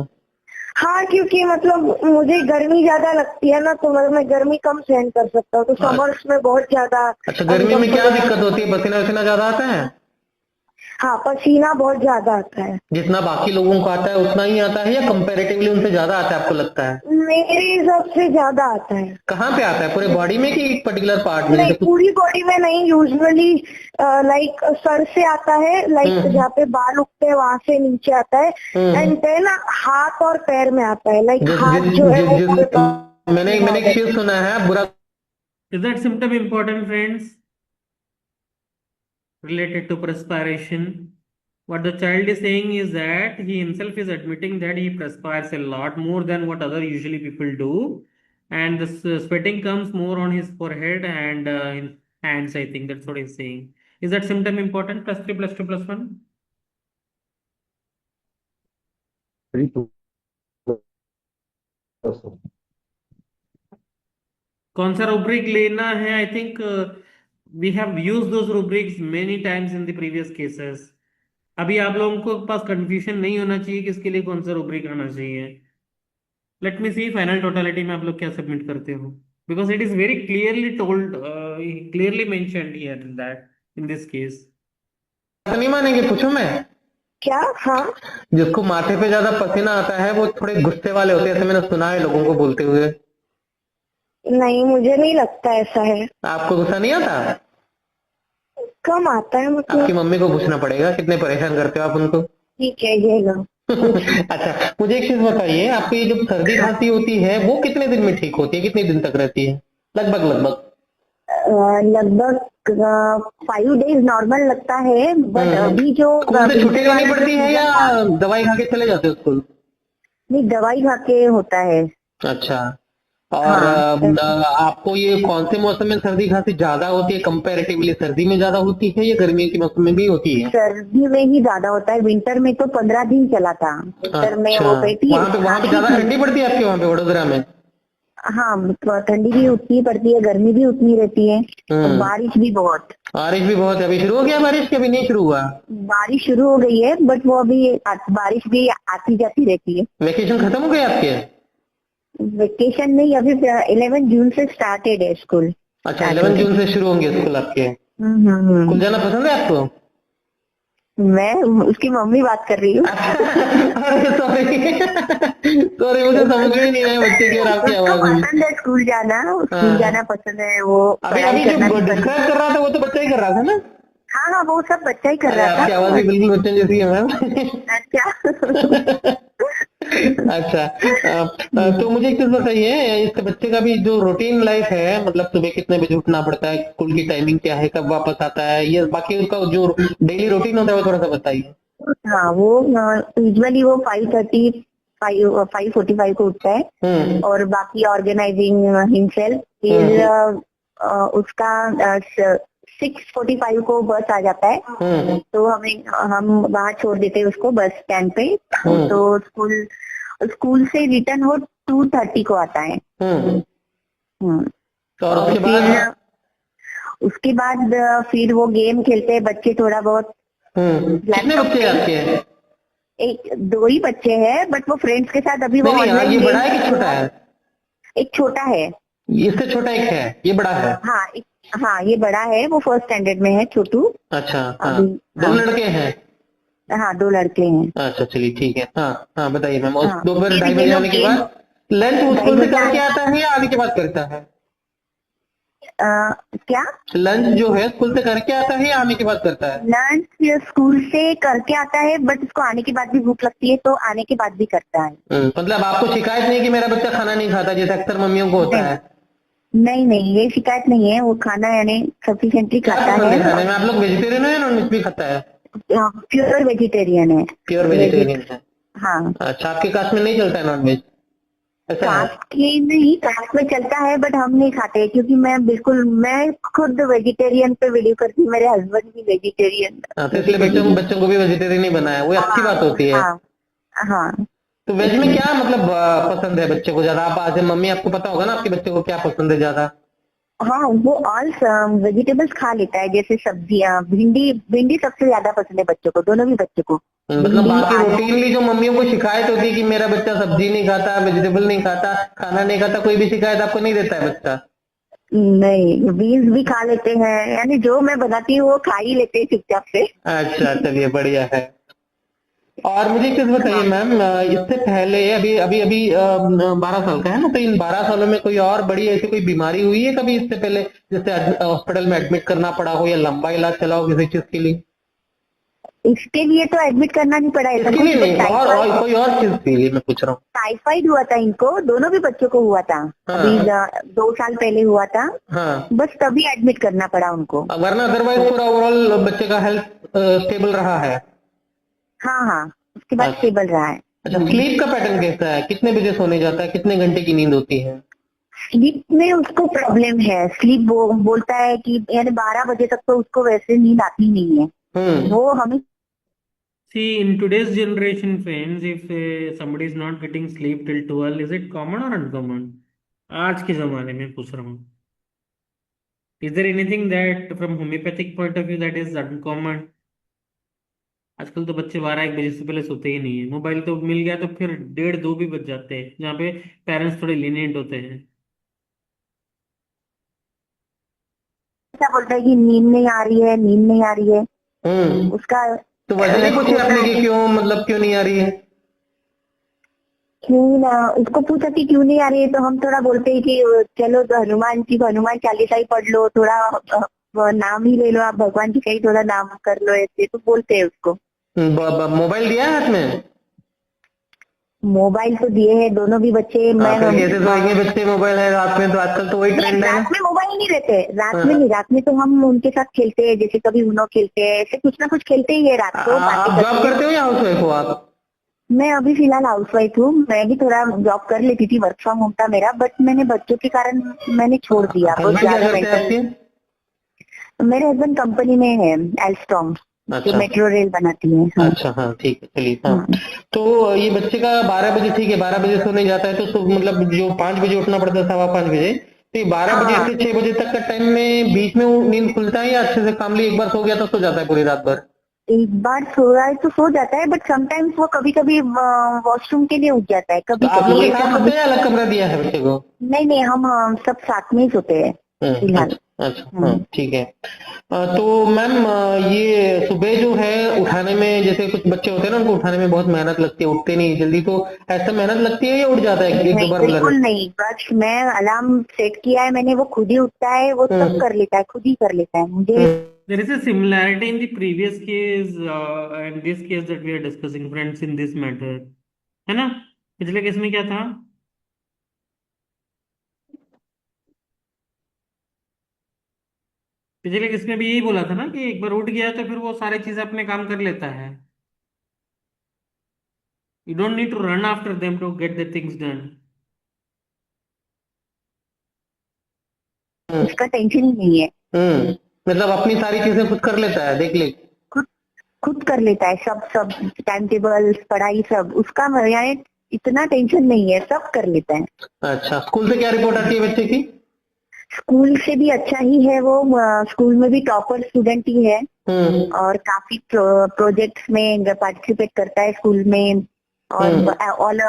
हाँ, क्योंकि मतलब मुझे गर्मी ज्यादा लगती है ना, तो मतलब मैं गर्मी कम सहन कर सकता हूँ, तो समर्स में बहुत ज्यादा। अच्छा, गर्मी में क्या दिक्कत होती है? पसीना वसीना ज्यादा आता है? हाँ, पसीना बहुत ज्यादा आता है। जितना बाकी लोगों को आता है उतना ही आता है या कंपैरेटिवली उनसे ज्यादा आता है आपको लगता है? मेरे हिसाब से ज्यादा आता है। कहाँ पे आता है, पूरे बॉडी में कि एक पर्टिकुलर पार्ट में? नहीं, जैसे पूरी बॉडी में नहीं, यूजुअली लाइक सर से आता है, लाइक जहाँ पे बाल उगते हैं वहां से नीचे आता है, एंड देन हाथ और पैर में आता है, लाइक हाथ जो है वो मैंने एक चीज सुना है बुरा। Is that symptom important, friends? Related to perspiration. What the child is saying is that he himself is admitting that he perspires a lot more than what other usually people do, and the sweating comes more on his forehead and in hands. I think that's what he's saying. Is that symptom important? +3 +2 +1. 3 to कौन सा rubric लेना है? I think we have used those rubrics many times in the previous cases. अभी आप लोगों को पास confusion नहीं होना चाहिए कि इसके लिए कौन सा rubric आना चाहिए। लेट मी सी फाइनल टोटलिटी में आप लोग क्या सबमिट करते हो, because it is very clearly told, clearly mentioned here in that in this case. नहीं मानेंगे, पूछूं मैं? क्या? हाँ, जिसको माथे पे ज्यादा पसीना आता है वो थोड़े गुस्से वाले होते हैं, ऐसे मैंने सुना है लोगों को बोलते हुए। नहीं मुझे नहीं लगता ऐसा है। आपको गुस्सा नहीं आता? कम आता है आपकी मतलब। मम्मी को पूछना पड़ेगा कितने परेशान करते हो आप उनको। ठीक है, ये लो। अच्छा, मुझे एक चीज बताइए, आपको ये जो सर्दी खांसी होती है वो कितने दिन में ठीक होती है, कितने दिन तक रहती है लगभग? लगभग 5 डेज नॉर्मल लगता है, बट अभी जो स्कूल से छुट्टी लेनी पड़ती है या दवाई खा के चले जाते हो स्कूल? नहीं, दवाई खा के होता है। अच्छा, और आपको ये कौन से मौसम में सर्दी खांसी ज्यादा होती है? कंपैरेटिवली सर्दी में ज्यादा होती है या गर्मियों के मौसम में भी होती है? सर्दी में ही ज्यादा होता है, विंटर में तो 15 दिन चला था। विंटर में अच्छा, वो बेटी वहाँ पे ज्यादा ठंडी पड़ती है आपके वहाँ पे वडोदरा में? हाँ, तो ठंडी भी उतनी पड़ती है, गर्मी भी उतनी रहती है, और बारिश भी बहुत। बारिश भी बहुत है। अभी शुरू हो गया बारिश के? अभी नहीं शुरू हुआ? बारिश शुरू हो गई है, बट वो अभी बारिश भी आती जाती रहती है। वेकेशन खत्म हो गए आपके? वेकेशन नहीं, अभी 11 जून से स्टार्टेड है स्कूल। अच्छा, 11 जून से शुरू होंगे स्कूल आपके। स्कूल जाना पसंद है आपको? मैं उसकी मम्मी बात कर रही हूँ। अरे सॉरी मुझे समझ में नहीं आया बच्चे की और आपकी आवाज में। पसंद है स्कूल जाना पसंद है। वो अभी पढ़ाई करना जो भी पसंद डिस्क्राइब कर रहा था वो तो बच्चा ही कर रहा था ना? हाँ हाँ, वो सब बच्चा ही कर अरे रहा आपकी था। आवाज भी बिल्कुल बच्चे जैसी है मैम। अच्छा। अच्छा, तो मुझे एक चीज बताइए, इस बच्चे का भी जो रूटीन लाइफ है, मतलब सुबह कितने बजे उठना पड़ता है, स्कूल की टाइमिंग क्या है, कब वापस आता है, ये बाकी उसका जो डेली रूटीन होता है वो थोड़ा सा बताइए। हाँ, वो यूजुअली वो 5:45 को उठता है, और बाकी ऑर्गेनाइजिंग हिमसेल्फ। फिर उसका 6:45 को बस आ जाता है, तो हम वहाँ छोड़ देते हैं उसको बस स्टैंड पे। तो स्कूल से रिटर्न हो 2:30 को आता है। और उसके बाद फिर वो गेम खेलते हैं बच्चे थोड़ा बहुत। कितने बच्चे हैं आपके? दो ही बच्चे हैं, बट वो फ्रेंड्स के साथ अभी वो नहीं, ऑनलाइन ये बड़ा है कि छोटा है? एक छोटा है। इससे छोटा एक है, ये बड़ा है? हाँ, ये बड़ा है, वो फर्स्ट स्टैंडर्ड में है, छोटू। अच्छा, हाँ। अभी दो लड़के हैं? हाँ, 2 लड़के हैं। अच्छा, चलिए ठीक है। हाँ बताइए मैम। हाँ, दोपहर 2:30 बजे आने के बाद लंच वो स्कूल से करके आता है या आने के बाद करता है? क्या? लंच जो है स्कूल से करके आता है या आने के बाद करता है? लंच स्कूल से करके आता है, बट उसको आने के बाद भी भूख लगती है, तो आने के बाद भी करता है। मतलब आपको शिकायत नहीं कि मेरा बच्चा खाना नहीं खाता, जैसे अक्सर मम्मियों को होता है? नहीं, ये शिकायत नहीं है। वो खाना यानी सफिशिएंटली खाता है। खाने में आप लोग वेजिटेरियन है या नॉन वेज भी खाता है? प्योर वेजिटेरियन है। प्योर वेजिटेरियन है। हाँ। अच्छा, आपके कास्ट में नहीं चलता है नॉन वेज? ऐसा है? कास्ट में चलता है, बट हम नहीं खाते, क्योंकि मैं खुद वेजिटेरियन पे वीडियो करती हूँ, मेरे हस्बैंड भी वेजिटेरियन। तो इसलिए बच्चों को भी वेजिटेरियन ही बनाया, वो अच्छी बात होती है। हाँ। तो वेज में क्या मतलब पसंद है बच्चे को ज्यादा? आप आज मम्मी, आपको पता होगा ना आपके बच्चे को क्या पसंद है ज्यादा? हाँ, वो ऑल वेजिटेबल्स खा लेता है, जैसे सब्जियां। भिंडी सबसे ज्यादा पसंद है बच्चों को, दोनों भी बच्चों को। मतलब बाकी रूटीनली जो मम्मियों को शिकायत होती है कि मेरा बच्चा सब्जी नहीं खाता, वेजिटेबल नहीं खाता, खाना नहीं खाता, कोई भी शिकायत आपको नहीं देता है बच्चा? नहीं, बीन्स भी खा लेते हैं, यानी जो मैं बनाती हूँ वो खा ही लेते हैं चुपचाप से। अच्छा, चलिए बढ़िया है। और मुझे एक चीज बताइए मैम, इससे पहले अभी अभी अभी 12 साल का है ना, तो इन 12 सालों में कोई और बड़ी ऐसी कोई बीमारी हुई है कभी इससे पहले, जैसे हॉस्पिटल में एडमिट करना पड़ा हो या लंबा इलाज चला हो किसी चीज के लिए? इसके लिए तो एडमिट करना नहीं पड़ा। इसके लिए नहीं, और कोई और चीज के लिए मैं पूछ रहा हूँ। टाइफाइड हुआ था इनको, दोनों भी बच्चों को हुआ था। अभी 2 साल पहले हुआ था। बस तभी एडमिट करना पड़ा उनको, वरना अदरवाइज पूरा ओवरऑल बच्चे का हेल्थ स्टेबल रहा है? हाँ, उसके बाद स्टेबल रहा है। अच्छा, स्लीप का पैटर्न कैसा है? कितने बजे सोने जाता है? कितने घंटे की नींद होती है? स्लीप में उसको प्रॉब्लम है। स्लीप बोलता है कि यानी 12 बजे तक तो उसको वैसे नींद आती नहीं है। वो हमें See, in today's generation, friends, if somebody is not getting sleep till 12, is it common or uncommon? आज के जमाने में पूछ रहा हूँ. Is there anything that from homeopathic point of view that is uncommon? आजकल तो बच्चे 12-1 बजे से पहले सोते ही नहीं है. मोबाइल तो मिल गया तो फिर 1:30-2 भी बज जाते हैं, जहाँ पे पेरेंट्स थोड़े लीनियंट होते हैं. क्या बोलता है कि नींद नहीं आ रही है। उसका तो वजह नहीं पूछी आपने कि क्यों नहीं आ रही है? क्यों ना, उसको पूछा कि क्यों नहीं आ रही है, तो हम थोड़ा बोलते हैं कि चलो तो हनुमान चालीसा ही पढ़ लो, थोड़ा नाम ही ले लो, आप भगवान जी का ही थोड़ा नाम कर लो, ऐसे तो बोलते हैं उसको। मोबाइल दिया है हाथ में? मोबाइल तो दिए हैं दोनों भी बच्चे। कैसे सोएंगे बच्चे मोबाइल है रात में? तो आजकल तो वही ट्रेंड है। रात में मोबाइल नहीं रहते, रात में तो हम उनके साथ खेलते हैं, जैसे कभी उनो खेलते हैं, ऐसे कुछ ना कुछ खेलते ही है रात को। आप जॉब करते हो या हाउस वाइफ हो आप? मैं अभी फिलहाल हाउसवाइफ हूँ। मैं भी थोड़ा जॉब कर लेती थी, वर्क फ्रॉम होम था मेरा, बट मैंने बच्चों के कारण मैंने छोड़ दिया। बहुत हस्बैंड क्या ज्यादा करते हैं आपके? मेरे हस्बैंड कंपनी में है, एल्स्टॉम, जो अच्छा मेट्रो रेल बनाती है। हाँ। अच्छा, हाँ ठीक है, चलिए। हाँ, हाँ। तो ये बच्चे का 12 बजे, ठीक है, 12 बजे सोने जाता है, तो मतलब जो 5 बजे उठना पड़ता है, 5:15 बजे, तो ये 12 बजे हाँ, से 6 बजे तक का टाइम में बीच में वो नींद खुलता है, या अच्छे से काम लिए एक बार सो गया तो सो जाता है पूरी रात भर? एक बार सो रहा है तो सो जाता है, बट समटाइम्स वो कभी कभी वॉशरूम के लिए उठ जाता है, तो कभी आप लोग कभी के ऐसा साथ हम। सोते हैं या अलग कमरा दिया है बच्चे को? नहीं नहीं, हम सब साथ में ही सोते हैं फिलहाल। अच्छा अच्छा, हाँ ठीक है। तो मैम, ये सुबह जो है उठाने में, जैसे कुछ बच्चे होते हैं ना, उनको उठाने में बहुत मेहनत लगती है, उठते नहीं जल्दी, तो ऐसा मेहनत लगती है या उठ जाता है एक दो नहीं, बार बिल्कुल बुलाने? नहीं, बस मैं अलार्म सेट किया है मैंने, वो खुद ही उठता है, वो सब कर लेता है, खुद ही कर लेता है। मुझे There is a similarity in the previous case and this case that we are discussing, friends, in this matter. है ना? पिछले केस में क्या था? पिछले केस में भी यही बोला था ना कि एक बार उठ गया तो फिर वो सारी चीजें अपने काम कर लेता है. You don't need to run after them to get the things done. उसका टेंशन ही नहीं है, मतलब अपनी सारी चीजें खुद कर लेता है, देख ले। खुद खुद कर लेता है, सब सब टाइम टेबल, पढ़ाई, सब उसका यानी इतना टेंशन नहीं है, सब कर लेता है। अच्छा, स्कूल से क्या रिपोर्ट आती है बच्चे की? स्कूल से भी अच्छा ही है वो, स्कूल में भी टॉपर स्टूडेंट ही है, और काफी प्रोजेक्ट्स में पार्टिसिपेट करता है स्कूल में, और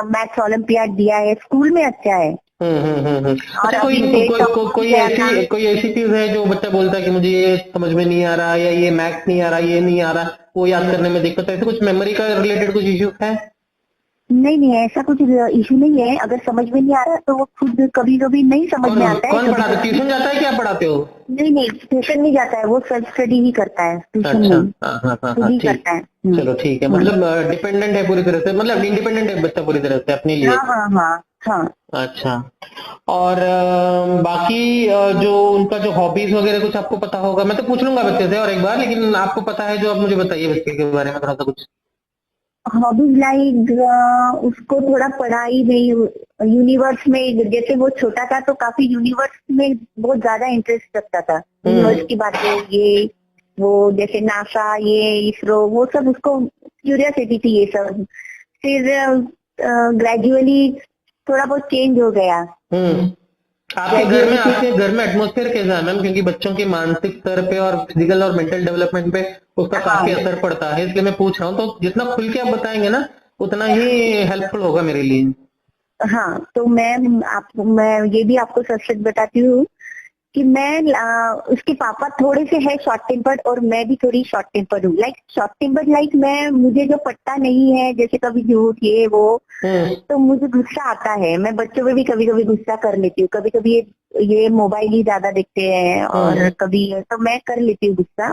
मैथ्स ओलंपियाड दिया है, स्कूल में अच्छा है। और अच्छा, अभी स्टेट कोई ऐसी चीज है जो बच्चा बोलता है कि मुझे ये समझ में नहीं आ रहा, या ये मैथ्स नहीं आ रहा, ये नहीं आ रहा, वो याद करने में दिक्कत है, ऐसे कुछ मेमोरी का रिलेटेड कुछ इश्यू है? नहीं नहीं, ऐसा कुछ इशू नहीं है। अगर समझ में नहीं आ रहा तो वो खुद कभी कभी नहीं समझ में आता है। कौन पढ़ाता है? ट्यूशन जाता है, क्या पढ़ाते हो? नहीं नहीं, ट्यूशन नहीं जाता है, वो सेल्फ स्टडी ही करता है, ट्यूशन अच्छा, नहीं, हाँ हाँ हाँ खुद हाँ, ही ठीक, करता है। चलो ठीक है, मतलब डिपेंडेंट है पूरी तरह से, मतलब इंडिपेंडेंट है बच्चा पूरी तरह से अपने लिए। हाँ हाँ हाँ हाँ। अच्छा, और बाकी जो उनका जो हॉबीज वगैरह कुछ आपको पता होगा, मैं तो पूछ लूंगा बच्चे से और एक बार, लेकिन आपको पता है जो, आप मुझे बताइए बच्चे के बारे में थोड़ा सा कुछ। हॉबीज लाइक उसको थोड़ा पढ़ाई में, यूनिवर्स में, जैसे वो छोटा था तो काफी यूनिवर्स में बहुत ज्यादा इंटरेस्ट रखता था, यूनिवर्स की बातें, ये वो, जैसे नासा, ये इसरो, वो सब उसको क्यूरियोसिटी थी ये सब। फिर ग्रेजुअली थोड़ा बहुत चेंज हो गया। आपके घर में एटमॉस्फेयर कैसा है मैम? क्योंकि बच्चों के मानसिक स्तर पे और फिजिकल और मेंटल डेवलपमेंट पे उसका काफी असर पड़ता है, इसलिए मैं पूछ रहा हूँ। तो जितना खुल के आप बताएंगे ना, उतना ही हेल्पफुल होगा मेरे लिए। हाँ, तो मैं ये भी आपको सच सच बताती हूँ कि उसके पापा थोड़े से है शॉर्ट टेम्पर्ड, और मैं भी थोड़ी शॉर्ट टेम्पर्ड हूँ। लाइक शॉर्ट टेम्पर्ड, लाइक मुझे जो पट्टा नहीं है, जैसे कभी झूठ ये वो, तो मुझे गुस्सा आता है। मैं बच्चों पे भी कभी कभी गुस्सा कर लेती हूँ, कभी कभी ये मोबाइल ही ज्यादा देखते हैं, और कभी तो मैं कर लेती हूँ गुस्सा।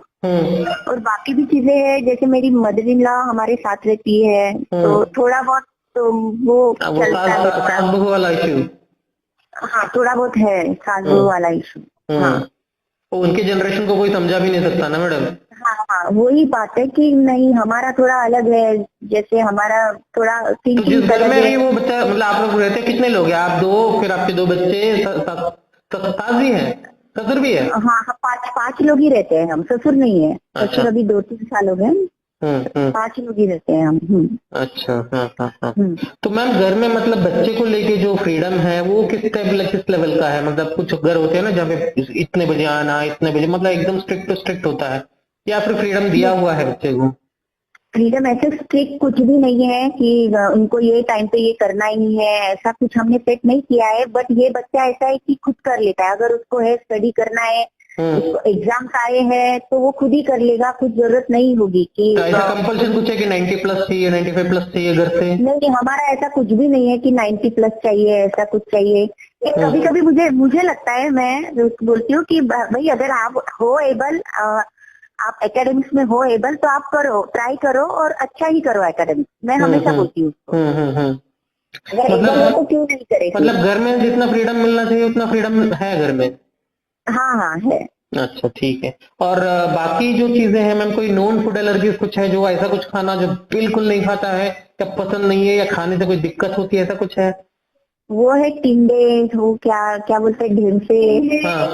और बाकी भी चीजें हैं, जैसे मेरी मदर इन लॉ हमारे साथ रहती है, तो थोड़ा बहुत तो वो चलता है वाला इश्यू। हाँ, थोड़ा बहुत है सास बहू वाला इशू। हाँ, तो उनके जनरेशन को कोई समझा भी नहीं सकता ना मैडम। हाँ हाँ, वही बात है कि नहीं, हमारा थोड़ा अलग है, जैसे हमारा थोड़ा तो थिंकिंग जिस घर अलग में भी है। वो बच्चा, मतलब आप लोग रहते कितने लोग हैं? आप दो, फिर आपके दो बच्चे, सास भी है, ससुर भी है? हाँ हाँ, पांच लोग ही रहते हैं हम, ससुर नहीं है। अच्छा। ससुर अभी 2-3 साल हो गए, 5 लोग ही रहते हैं हम। अच्छा, हाँ हाँ हाँ। तो मैम, घर में मतलब बच्चे को लेके जो फ्रीडम है वो किस लेवल का है? मतलब कुछ घर होते हैं ना जहाँ पे इतने बजे आना, इतने बजे, मतलब एकदम स्ट्रिक्ट टू स्ट्रिक्ट होता है, या फिर फ्रीडम दिया हुआ है बच्चे को? फ्रीडम ऐसे स्ट्रिक्ट कुछ भी नहीं है कि उनको ये टाइम पे ये करना ही है, ऐसा कुछ हमने सेट नहीं किया है। बट ये बच्चा ऐसा है कि खुद कर लेता है, अगर उसको है स्टडी करना है, उसको एग्जाम्स आए हैं, तो वो खुद ही कर लेगा, कुछ जरूरत नहीं होगी कि ऐसा कंपल्शन कुछ है कि 90+ चाहिए, 95+ चाहिए घर से? नहीं, हमारा ऐसा कुछ भी नहीं है कि 90+ चाहिए, ऐसा कुछ चाहिए। कभी कभी मुझे लगता है, मैं बोलती हूँ कि भाई अगर आप हो एबल, आप एकेडमिक्स में हो एबल, तो आप करो, ट्राई करो, और अच्छा ही करो एकेडमिक्स। मैं हमेशा बोलती हूँ अगर एबल हो तो क्यों नहीं करे। मतलब घर में जितना फ्रीडम मिलना चाहिए उतना फ्रीडम है घर में? हाँ हाँ है। अच्छा, ठीक है। और बाकी जो चीजें हैं मैम, कोई नॉन फूड एलर्जीज कुछ है, जो ऐसा कुछ खाना जो बिल्कुल नहीं खाता है, क्या पसंद नहीं है या खाने से कोई दिक्कत होती है, ऐसा कुछ है? वो है टिंडे, वो क्या क्या बोलते हैं, ढेमसे, हाँ।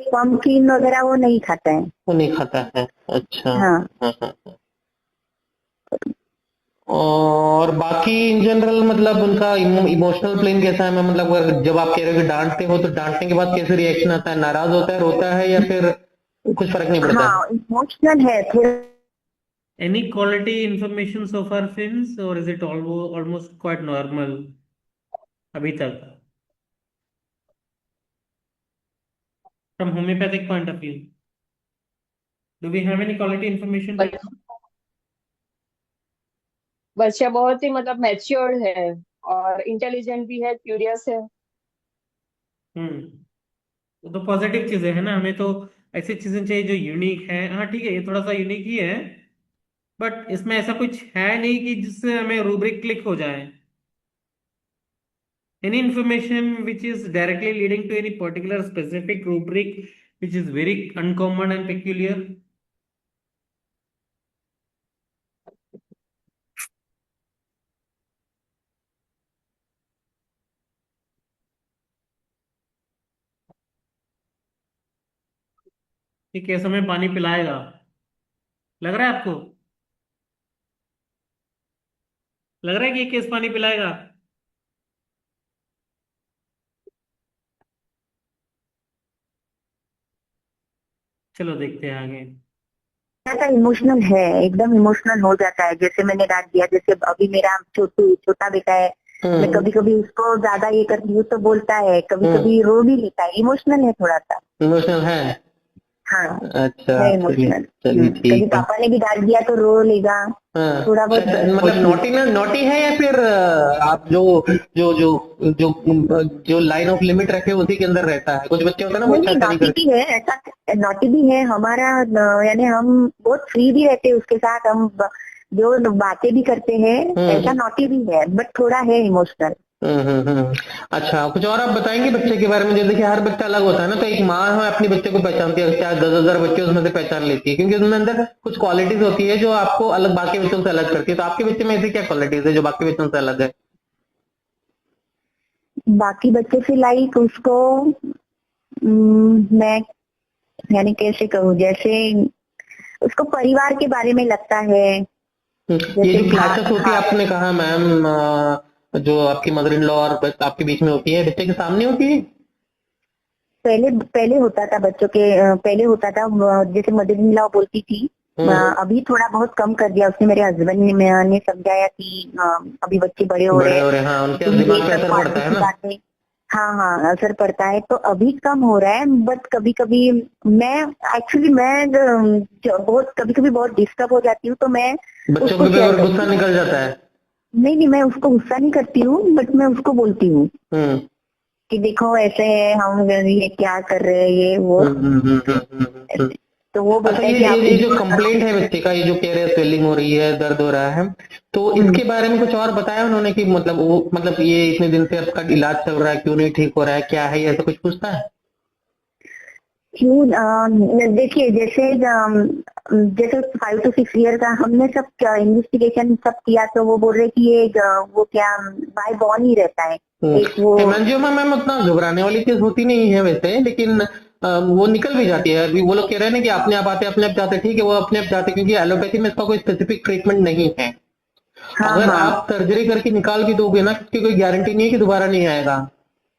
पम्पकिन वगैरह वो नहीं खाता है। वो नहीं खाता है, अच्छा। हाँ। हाँ हाँ हाँ। और बाकी इन जनरल मतलब उनका इमोशनल प्लेन कैसा है? मैं मतलब अगर जब आप कह रहे हो कि डांटते हो तो डांटने के बाद कैसे रिएक्शन आता है? नाराज होता है, रोता है, या फिर कुछ फर्क नहीं पड़ता? हाँ, इमोशनल है थोड़ा। Any quality information so far since, or is it almost quite normal अभी तक? From homeopathic point of view, do we have any quality information right now? बच्चा बहुत ही मतलब मैच्योर्ड है और इंटेलिजेंट भी है, क्यूरियस है। वो तो पॉजिटिव चीजें है ना, हमें तो ऐसी चीजें चाहिए जो यूनिक है। हाँ ठीक है, ये थोड़ा सा यूनिक ही है, बट इसमें ऐसा कुछ है नहीं कि जिससे हमें रूब्रिक क्लिक हो जाए। Any information which is directly leading to any particular specific rubric which is very uncommon and peculiar? कि कैसे हमें पानी पिलाएगा, लग रहा है आपको? लग रहा है कि ये केस पानी पिलाएगा? चलो देखते हैं आगे। ज्यादा इमोशनल है, एकदम इमोशनल हो जाता है। जैसे मैंने डांट दिया, जैसे अभी मेरा छोटा बेटा है, मैं कभी कभी उसको ज्यादा ये करती हूँ तो बोलता है, कभी कभी रो भी लेता है। इमोशनल है थोड़ा सा। इमोशनल है? हाँ, अच्छा, है चलिए इमोशनल। चलिए कभी ठीक है। पापा ने भी डांट दिया तो रो लेगा हाँ, थोड़ा बहुत। मतलब नोटी है, या फिर आप जो जो जो जो जो लाइन ऑफ लिमिट रखे उसी के अंदर रहता है? कुछ बच्चे होते हैं ना, वो नहीं, अच्छा नहीं नॉटी करते। भी है, ऐसा नॉटी भी है हमारा। यानी हम बहुत फ्री भी रहते हैं उसके साथ, हम जो बातें भी करते हैं, ऐसा नॉटी भी है, बट थोड़ा है इमोशनल। अच्छा, कुछ और आप बताएंगे बच्चे के बारे में? जैसे देखिए, हर बच्चा अलग होता है ना, तो एक माँ है अपने बच्चे को पहचानती है, चाहे 10,000 बच्चे उसमें से पहचान लेती है, क्योंकि उसमें अंदर कुछ क्वालिटीज होती है जो आपको अलग, बाकी बच्चों से अलग करती है। तो आपके बच्चे में ऐसी क्या क्वालिटीज है जो बाकी बच्चों से अलग है? बाकी बच्चे से लाइक उसको मैं यानी कैसे कहूँ, जैसे उसको परिवार के बारे में लगता है। ये जैसे जो क्लैशेस होती है, आपने कहा मैम, जो आपकी मदर इन लॉ और आपके बीच में होती है, बच्चे के सामने होती है? पहले होता था बच्चों के, पहले होता था, जैसे मदर इन लॉ बोलती थी। अभी थोड़ा बहुत कम कर दिया उसने, मेरे हस्बैंड ने समझाया कि अभी बच्चे बड़े हो रहे हैं, हाँ, उनके दिमाग पे असर पड़ता है ना। हाँ हाँ, असर पड़ता है, तो अभी कम हो रहा है। बट कभी कभी मैं बहुत कभी कभी बहुत डिस्टर्ब हो जाती हूँ, तो मैं बच्चों उसको पे गुस्सा निकल जाता है? नहीं, मैं उसको गुस्सा नहीं करती हूँ, बट मैं उसको बोलती हूँ कि देखो ऐसे है, हम ये क्या कर रहे हैं, ये वो। तो वो बोलता है कि ये जो कंप्लेंट है बच्चे का, ये जो कह रहे हैं स्वेलिंग हो रही है, दर्द हो रहा है, तो इसके बारे में कुछ और बताया उन्होंने कि मतलब ये इतने दिन से आपका इलाज चल रहा है, क्यों नहीं ठीक हो रहा है, क्या है, ऐसा कुछ पूछता है? क्यों, देखिए जैसे 5 to 6 ईयर का हमने सब इन्वेस्टिगेशन सब किया, तो वो बोल रहे कि ये वो क्या बाय बॉर्न ही रहता है एक वो। हेमांजियोमा मैम उतना घबराने वाली चीज होती नहीं है वैसे, लेकिन वो निकल भी जाती है। अभी वो लोग कह रहे हैं ना कि अपने आप आते अपने आप जाते, ठीक है, वो अपने आप जाते, क्योंकि एलोपैथी में इसका कोई स्पेसिफिक ट्रीटमेंट नहीं है। अगर आप सर्जरी करके निकाल भी दोगे ना, उसकी कोई गारंटी नहीं है कि दोबारा नहीं आएगा।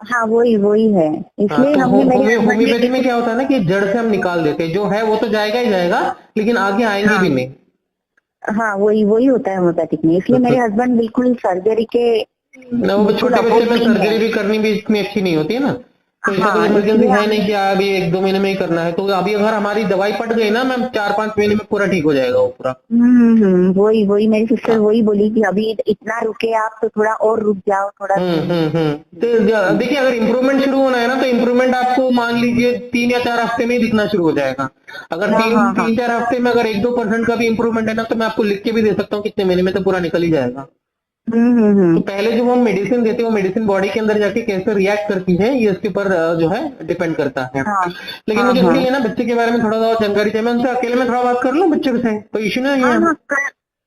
हाँ, वही है, इसलिए हमने होम्योपैथी में क्या होता है ना कि जड़ से हम निकाल देते हैं, जो है वो तो जाएगा ही जाएगा, लेकिन आगे आएंगे भी नहीं। हाँ, वही होता है होम्योपैथिक में, इसलिए मेरे हस्बैंड बिल्कुल सर्जरी के वो छोटे बच्चे में सर्जरी भी करनी भी इतनी अच्छी नहीं होती है ना, तो ऐसा कोई इमरजेंसी है नहीं कि अभी 1-2 महीने में ही करना है। तो अभी अगर हमारी दवाई पट गई ना मैम, 4-5 महीने में पूरा ठीक हो जाएगा वो पूरा। वही मेरी सिस्टर वही बोली कि अभी इतना रुके आप, तो थोड़ा और रुक जाओ थोड़ा। तो देखिए, अगर इम्प्रूवमेंट शुरू होना है ना, तो इम्प्रूवमेंट आपको मान लीजिए 3 या 4 हफ्ते में ही दिखना शुरू हो जाएगा। अगर 3-4 हफ्ते में अगर 1-2% का भी इम्प्रूवमेंट है ना, तो मैं आपको लिख के भी दे सकता हूँ कितने महीने में तो पूरा निकल ही जाएगा। तो पहले जो हम मेडिसिन देते हैं, वो मेडिसिन बॉडी के अंदर जाके कैसे रिएक्ट करती है, ये उसके ऊपर जो है डिपेंड करता है। लेकिन मुझे थोड़ी है ना बच्चे के बारे में थोड़ा सा जानकारी चाहिए। मैं उनसे अकेले में थोड़ा बात कर लूं बच्चे से, कोई इश्यू नहीं है?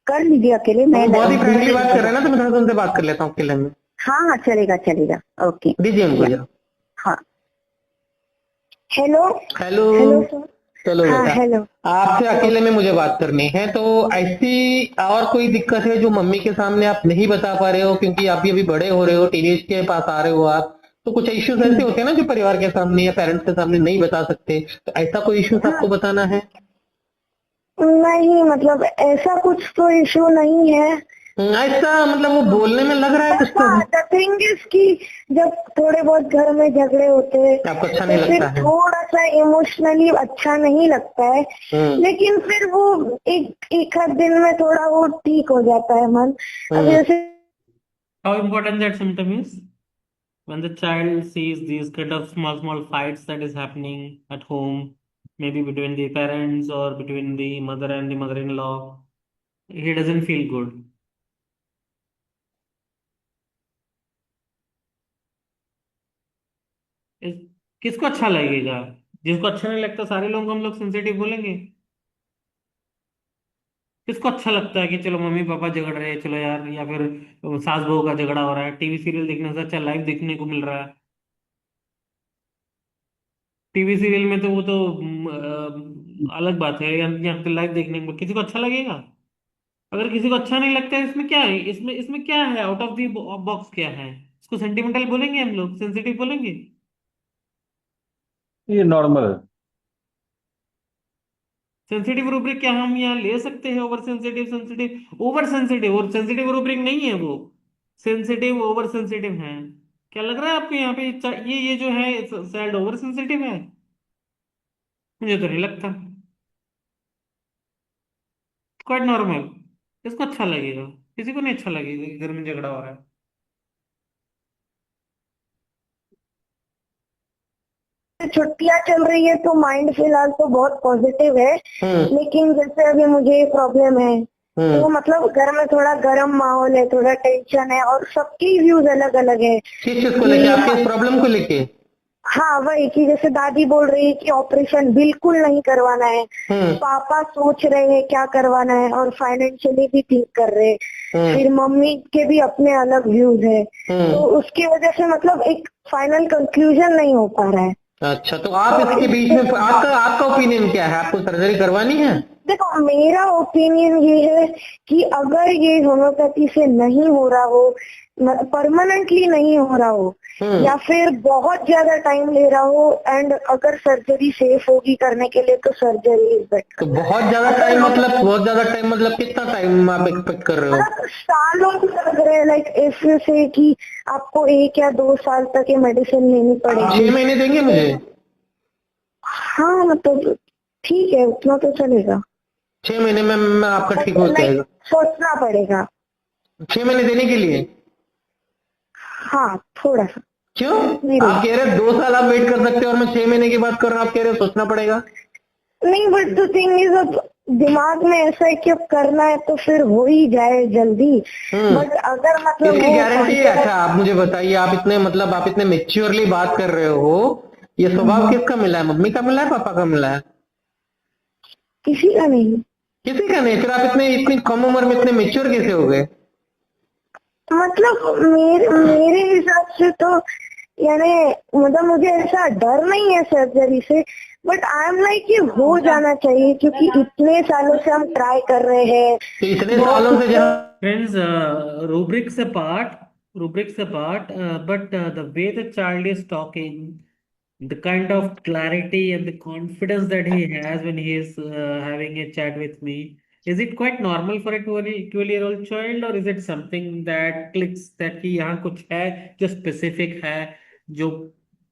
कर लीजिए अकेले, मैं वो बहुत ही फ्रेंडली बात कर रहे हैं ना, तो मैं थोड़ा सा उनसे बात कर लेता हूँ अकेले में। हाँ हाँ चलेगा चलेगा, ओके। दीजिए उनको जरा। हाँ हेलो हेलो। Hello sir. चलो हाँ बेटा, हेलो। आपसे अकेले में मुझे बात करनी है। तो ऐसी और कोई दिक्कत है जो मम्मी के सामने आप नहीं बता पा रहे हो, क्योंकि आप भी अभी बड़े हो रहे हो, टीनेज के पास आ रहे हो आप, तो कुछ इश्यूज ऐसे होते हैं ना जो परिवार के सामने या पेरेंट्स के सामने नहीं बता सकते, तो ऐसा कोई इश्यूज आपको बताना है? नहीं मतलब ऐसा कुछ तो इशू नहीं है। ऐसा मतलब वो बोलने में लग रहा है कुछ तो। द थिंग इज कि जब थोड़े बहुत घर में झगड़े होते हैं आपको अच्छा नहीं तो फिर लगता है? थोड़ा सा इमोशनली अच्छा नहीं लगता है, लेकिन फिर वो एक आध दिन में थोड़ा वो ठीक हो जाता है मन। अब जैसे How important that symptom is when the child sees these kind of small fights that is happening at home, maybe between the parents or between the mother and the mother-in-law, he doesn't feel good. इस किसको अच्छा लगेगा? जिसको अच्छा नहीं लगता सारे लोगों को हम लोग सेंसिटिव बोलेंगे? किसको अच्छा लगता है कि चलो मम्मी पापा झगड़ रहे हैं, चलो यार, या फिर सास बहू का झगड़ा हो रहा है, टीवी सीरियल देखने से अच्छा लाइव देखने को मिल रहा है। टीवी सीरियल में तो वो तो अलग बात है, यहाँ पे लाइव देखने में किसी को अच्छा लगेगा? अगर किसी को अच्छा नहीं लगता है, इसमें क्या है, इसमें इसमें क्या है, आउट ऑफ द बॉक्स क्या है? इसको सेंटिमेंटल बोलेंगे हम लोग, सेंसिटिव बोलेंगे? ये नॉर्मल। सेंसिटिव रूब्रिक क्या हम यहाँ ले सकते हैं? Over sensitive, sensitive over sensitive, और सेंसिटिव रूब्रिक नहीं है वो, सेंसिटिव ओवर सेंसिटिव है। क्या लग रहा है आपको यहाँ पे ये जो है चाइल्ड ओवर सेंसिटिव है? मुझे तो नहीं लगता। Quite normal. इसको अच्छा लगेगा, किसी को नहीं अच्छा लगेगा कि घर में झगड़ा हो रहा है। छुट्टियां चल रही है तो माइंड फिलहाल तो बहुत पॉजिटिव है, लेकिन जैसे अभी मुझे प्रॉब्लम है तो मतलब घर में थोड़ा गर्म माहौल है, थोड़ा टेंशन है और सबकी व्यूज अलग अलग है। किस चीज को लेके, आपके इस प्रॉब्लम को लेके? हाँ वही कि जैसे दादी बोल रही है कि ऑपरेशन बिल्कुल नहीं करवाना है, पापा सोच रहे हैं क्या करवाना है और फाइनेंशियली भी थिंक कर रहे हैं, फिर मम्मी के भी अपने अलग व्यूज है, तो उसकी वजह से मतलब एक फाइनल कंक्लूजन नहीं हो पा रहा है। अच्छा, तो आप इसके बीच में आपका आपका ओपिनियन क्या है? आपको सर्जरी करवानी है? देखो मेरा ओपिनियन ये है कि अगर ये होम्योपैथी से नहीं हो रहा हो, परमानेंटली नहीं हो रहा हो, या फिर बहुत ज्यादा टाइम ले रहा हो, एंड अगर सर्जरी सेफ होगी करने के लिए तो सर्जरी इज बेटर। तो बहुत ज्यादा टाइम मतलब कितना टाइम आप एक्सपेक्ट कर रहे हो? सालों लग रहे हैं, लाइक ऐसे से कि आपको 1 या 2 साल तक ये मेडिसिन लेनी पड़ेगी। 6 महीने देंगे मुझे? हाँ मतलब ठीक है, उतना तो चलेगा। 6 महीने में आपका ठीक हो जाएगा? सोचना पड़ेगा। 6 महीने देने के लिए? हाँ थोड़ा सा। क्यों? आप कह रहे हैं 2 साल आप वेट कर सकते हो और मैं 6 महीने की बात कर रहा हूँ, आप कह रहे हो सोचना पड़ेगा? नहीं बट द थिंग इज, अब दिमाग में ऐसा है कि अब करना है तो फिर हो ही जाए जल्दी, बट अगर मतलब इसकी वो गारंटी है? अच्छा आप मुझे बताइए, आप इतने मेच्योरली बात कर रहे हो, ये स्वभाव किसका मिला है? मम्मी का मिला है, पापा का मिला है? किसी का नहीं। किसी का नहीं? फिर आप इतनी कम उम्र में इतने मेच्योर कैसे हो गए? मतलब मेरे हिसाब से तो यानी मतलब मुझे ऐसा डर नहीं है सर्जरी से, बट आई एम लाइक ये हो जाना चाहिए क्योंकि इतने सालों से हम ट्राई कर रहे हैं। तो इतने सालों से जहाँ Friends, rubrics apart, but the way the child is talking, the kind of clarity and the confidence that he has when he is having a chat with me, is it quite normal for a 12-year-old child, or is it something that clicks that कि यहाँ कुछ है जो specific है, जो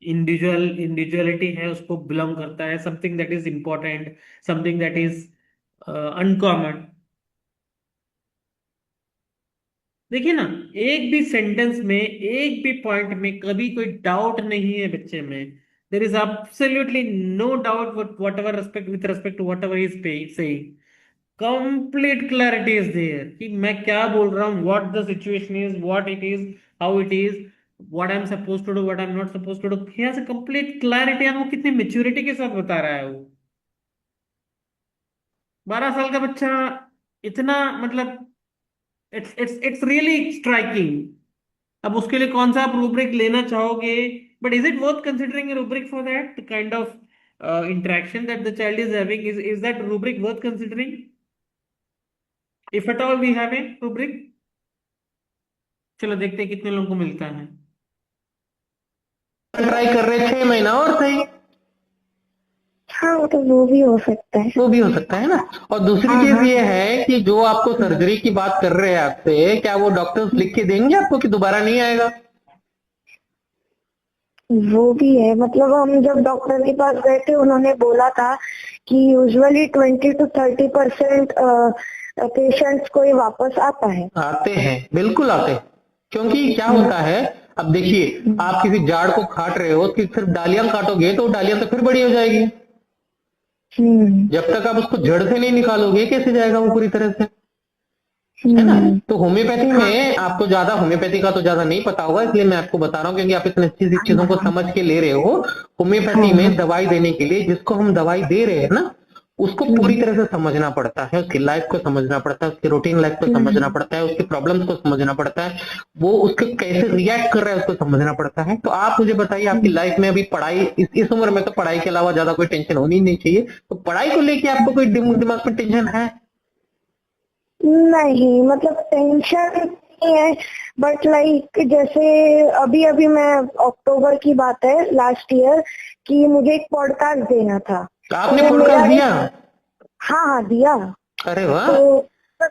individuality है उसको belong करता है, something that is important, something that is uncommon? देखिए ना, एक भी सेंटेंस में, एक भी पॉइंट में कभी कोई डाउट नहीं है बच्चे में। There is absolutely no doubt whatever respect with respect to whatever is saying. Complete clarity is there कि मैं क्या बोल रहा हूँ, what the situation is, what it is, how it is, what I am suppose to do, what I am not suppose to do. He has a complete clarity, और वो कितनी maturity के साथ बता रहा है। वो 12 साल का बच्चा इतना मतलब इट्स रियली स्ट्राइकिंग। अब उसके लिए कौन सा आप रूब्रिक लेना चाहोगे? But is it worth considering a rubric for that kind of interaction that the child is having? Is that rubric worth considering if at all we have a rubric? चलो देखते हैं कितने लोगों को मिलता है। ट्राई कर रहे 6 महीना और सही, हाँ तो वो भी हो सकता है। वो भी हो सकता है ना। और दूसरी हाँ चीज हाँ ये है कि जो आपको सर्जरी की बात कर रहे हैं आपसे, क्या वो डॉक्टर्स लिख के देंगे आपको कि दोबारा नहीं आएगा? वो भी है, मतलब हम जब डॉक्टर के पास गए थे उन्होंने बोला था कि यूजुअली 20 to 30% पेशेंट्स को ये वापस आता है। आते हैं, बिल्कुल आते हैं। क्योंकि क्या होता है, अब देखिए आप किसी झाड़ को काट रहे हो, कि सिर्फ डालियां काटोगे तो डालियां तो फिर बड़ी हो जाएगी। जब तक आप उसको जड़ से नहीं निकालोगे कैसे जाएगा वो पूरी तरह से, है ना। तो होम्योपैथी में आपको ज्यादा, होम्योपैथी का तो ज्यादा नहीं पता होगा, इसलिए मैं आपको बता रहा हूँ, क्योंकि आप इतनी अच्छी चीजों को समझ के ले रहे हो। होम्योपैथी में दवाई देने के लिए जिसको हम दवाई दे रहे हैं ना, उसको पूरी तरह से समझना पड़ता है, उसकी लाइफ को समझना पड़ता है, उसकी रूटीन लाइफ को समझना पड़ता है, उसकी प्रॉब्लम्स को समझना पड़ता है, वो उसके कैसे रिएक्ट कर रहा है उसको समझना पड़ता है। तो आप मुझे बताइए, आपकी लाइफ में अभी पढ़ाई, इस उम्र में तो पढ़ाई के अलावा ज्यादा कोई टेंशन होनी ही नहीं चाहिए, तो पढ़ाई को लेके आपको कोई दिमाग में टेंशन है? नहीं, मतलब टेंशन नहीं है, बट लाइक जैसे अभी अभी मैं, अक्टूबर की बात है लास्ट ईयर, कि मुझे एक पॉडकास्ट देना था। तो आपने तो पॉडकास्ट मेरा दिया? हाँ हाँ दिया। अरे वाह। तो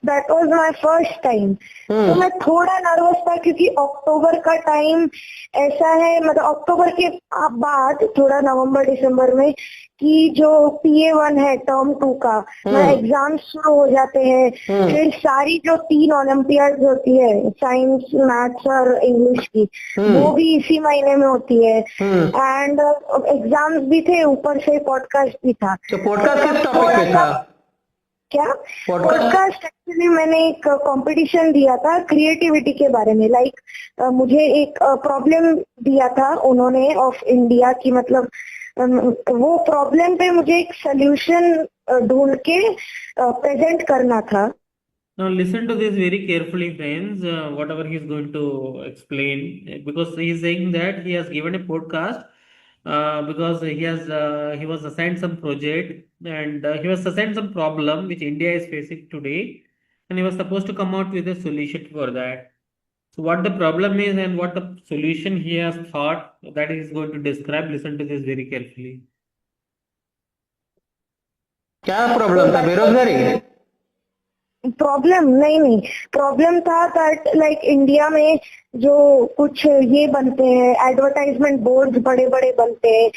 that was my first time. तो मैं थोड़ा नर्वस था क्योंकि अक्टूबर का टाइम ऐसा है, मतलब अक्टूबर के बाद थोड़ा नवंबर दिसंबर में, कि जो PA1 है टर्म 2 का, एग्जाम शुरू हो जाते हैं। फिर सारी जो 3 ओलंपियाड होती है, साइंस, मैथ्स और इंग्लिश की, वो भी इसी महीने में होती है। एंड एग्जाम्स भी थे, ऊपर से पॉडकास्ट भी था। तो पॉडकास्ट किस टॉपिक पे था? क्या पॉडकास्ट? एक्चुअली मैंने एक कंपटीशन दिया था क्रिएटिविटी के बारे में। लाइक मुझे एक प्रॉब्लम दिया था उन्होंने ऑफ इंडिया की, मतलब वो प्रॉब्लम पे मुझे एक सोल्यूशन ढूंढ के प्रेजेंट करना था। Now listen to this very carefully, friends. Whatever he is going to explain, because he is saying that he has given a podcast, because he was assigned some project, and he was assigned some problem which India is facing today, and he was supposed to come out with a solution for that. So what the problem is and what the solution he has thought, that he is going to describe. Listen to this very carefully. क्या problem था? बेरोजगारी? Problem नहीं, problem था that like India में जो कुछ ये बनते हैं, एडवर्टाइजमेंट बोर्ड बड़े बड़े बनते हैं,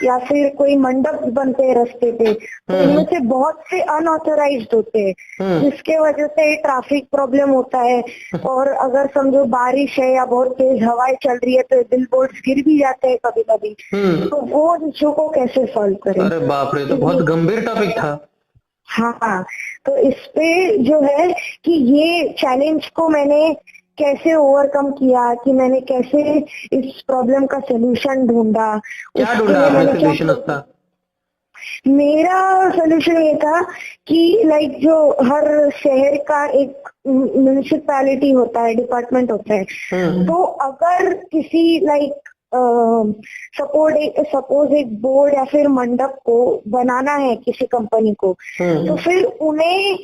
या फिर कोई मंडप बनते हैं रास्ते पे, तो इनमें से बहुत से अनऑथराइज्ड होते हैं, जिसके वजह से ट्रैफिक प्रॉब्लम होता है। और अगर समझो बारिश है या बहुत तेज हवाएं चल रही है तो बिल बोर्ड गिर भी जाते हैं कभी कभी। तो वो इशू को कैसे सॉल्व करें? अरे बाप रे, तो बहुत गंभीर टॉपिक था। हाँ, तो इस पे जो है कि ये चैलेंज को मैंने कैसे ओवरकम किया, कि मैंने कैसे इस प्रॉब्लम का सोल्यूशन ढूंढा। क्या ढूंढा आपने सोल्यूशन उसका? मेरा सोल्यूशन ये था कि लाइक जो हर शहर का एक म्युनिसिपैलिटी होता है, डिपार्टमेंट होता है, तो अगर किसी लाइक सपोज एक बोर्ड या फिर मंडप को बनाना है किसी कंपनी को, तो फिर उन्हें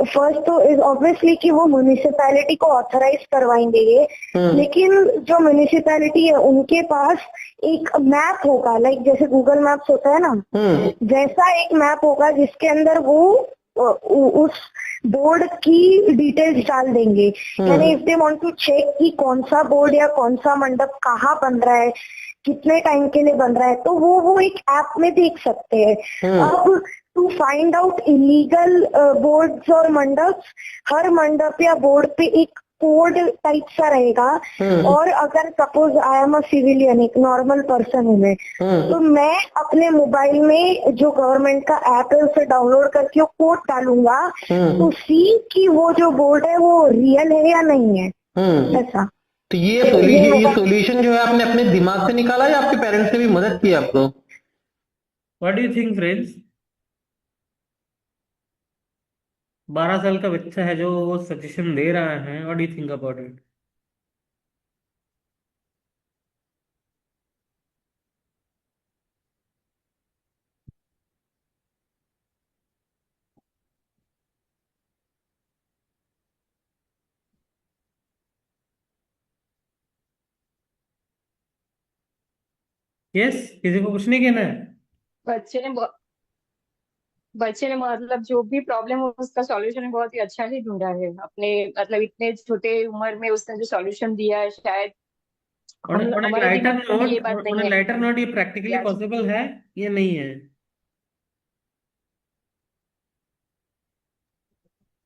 फर्स्ट तो इज ऑब्वियसली कि वो म्युनिसिपैलिटी को ऑथराइज करवाएंगे ये, लेकिन जो म्युनिसिपैलिटी है उनके पास एक मैप होगा, लाइक जैसे गूगल मैप्स होता है ना, वैसा एक मैप होगा जिसके अंदर वो उस बोर्ड की डिटेल्स डाल देंगे। यानी if they want to check कि कौन सा बोर्ड या कौन सा मंडप कहाँ बन रहा है, कितने टाइम के लिए बन रहा है, तो वो एक ऐप में देख सकते हैं। अब to find out illegal boards और मंडप, हर मंडप या बोर्ड पे एक कोड टाइप सा रहेगा। और अगर suppose I am a civilian, एक नॉर्मल पर्सन हूँ मैं, तो मैं अपने मोबाइल में जो गवर्नमेंट का ऐप है उसे डाउनलोड करके वो कोड डालूंगा तो सी कि वो जो बोर्ड है वो रियल है या नहीं है, ऐसा। तो ये सोल्यूशन जो है आपने अपने दिमाग से निकाला या आपके पेरेंट्स ने भी मदद की आपको? What do you think, friends? 12 साल का बच्चा है जो वो सजेशन दे रहा है, what do you think about it? Yes, किसी को कुछ नहीं कहना है? बच्चे ने बच्चे ने मतलब जो भी प्रॉब्लम हो उसका सॉल्यूशन बहुत ही अच्छा ही ढूंढा है अपने, मतलब इतने छोटे उम्र में उसने जो सॉल्यूशन दिया है, शायद ऑन हम ऑन ए हमारे लाइटर दिमाग में भी नोट, ये बात ऑन नहीं ए है लाइटर नोट, ये प्रैक्टिकली कि आज पॉसिबल है? ये नहीं है?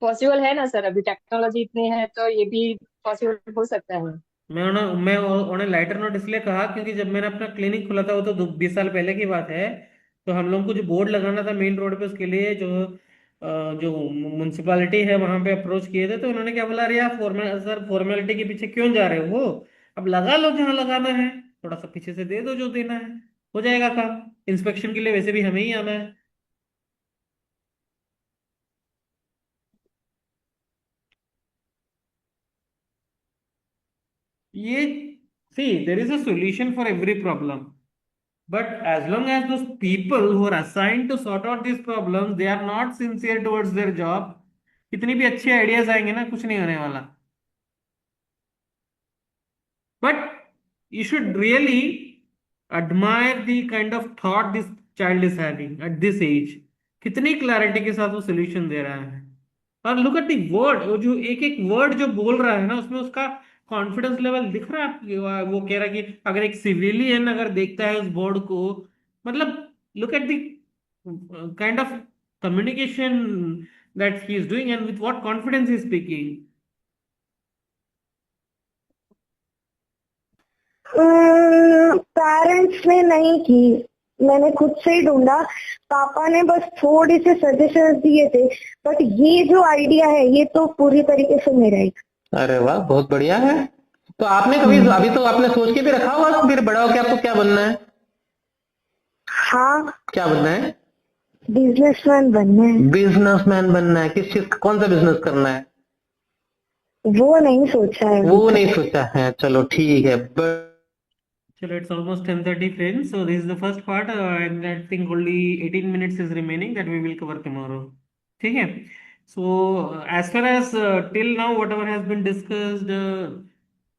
पॉसिबल है ना सर, अभी टेक्नोलॉजी इतनी है तो ये भी पॉसिबल हो सकता है। मैं ऑन ए लाइटर नोट इसलिए कहा क्योंकि जब मैंने अपना क्लिनिक खोला था, वो तो 20 साल पहले की बात है। तो हम लोगों को जो बोर्ड लगाना था मेन रोड पे, उसके लिए जो म्यूनसिपालिटी है वहां पे अप्रोच किए थे, तो उन्होंने क्या बोला, अरे यार सर फॉर्मेलिटी के पीछे क्यों जा रहे हो? अब लगा लो जहाँ लगाना है, थोड़ा सा पीछे से दे दो जो देना है, हो जाएगा काम। इंस्पेक्शन के लिए वैसे भी हमें ही आना है। ये see, there is a solution for every problem. But as long as those people who are assigned to sort out these problems, they are not sincere towards their job, कितनी भी अच्छे आइडियाज आएंगे ना, कुछ नहीं होने वाला। But you should really admire the kind of thought this child is having at this age. कितनी क्लैरिटी के साथ वो सोल्यूशन दे रहा है। और लुक एट दी वर्ड, वो जो एक एक वर्ड जो बोल रहा है ना, उसमें उसका कॉन्फिडेंस लेवल दिख रहा है आपको? वो कह रहा है कि अगर एक सिविलियन अगर देखता है उस बोर्ड को, मतलब look at the kind of communication that he is doing and with what confidence he speaking. Parents ने नहीं की, मैंने खुद से ही ढूंढा। पापा ने बस थोड़े से सजेशंस दिए थे, बट ये जो आइडिया है ये तो पूरी तरीके से मेरा ही। अरे वाह, बहुत बढ़िया है। तो आपने कभी, अभी तो आपने सोच के भी रखा होगा फिर बड़ा होके आपको क्या बनना है? हाँ, क्या बनना है? बिजनेसमैन बनना है। बिजनेसमैन बनना है? किस चीज, कौन सा बिजनेस करना है? वो नहीं सोचा है अभी वो तक। नहीं सोचा है, चलो ठीक है। चलो, it's almost 10:30 friends. So this is the first part, and I think only 18 minutes is remaining that we will cover tomorrow. ठीक है? So as far as till now whatever has been discussed,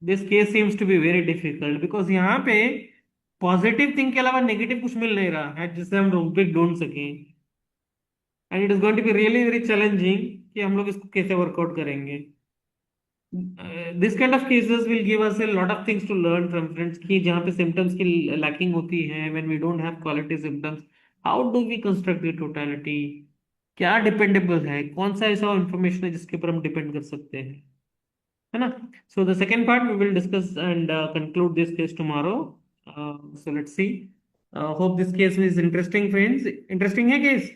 this case seems to be very difficult because यहाँ पे positive thing के अलावा negative कुछ मिल नहीं रहा है जिससे हम रूब्रिक ढूंढ सकें। And it is going to be really very challenging कि हम लोग इसको कैसे वर्कआउट करेंगे। This kind of cases will give us a lot of things to learn from friends कि जहाँ पे symptoms की lacking होती है, when we don't have quality symptoms, how do we construct the totality? क्या dependable है, कौन सा ऐसा information है जिसके ऊपर हम depend कर सकते हैं, है ना? So the second part we will discuss and conclude this case tomorrow. So let's see. Hope this case is interesting, friends. Interesting है case?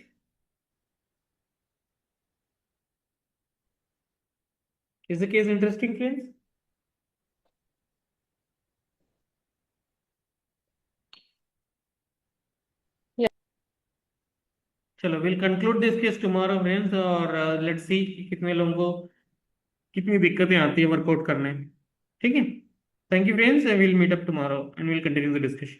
Is the case interesting, friends? चलो, will conclude this case tomorrow friends, और let's see कितने लोगों को कितनी दिक्कतें आती है वर्कआउट करने में। ठीक है? Thank you friends, will meet up tomorrow and will continue the discussion.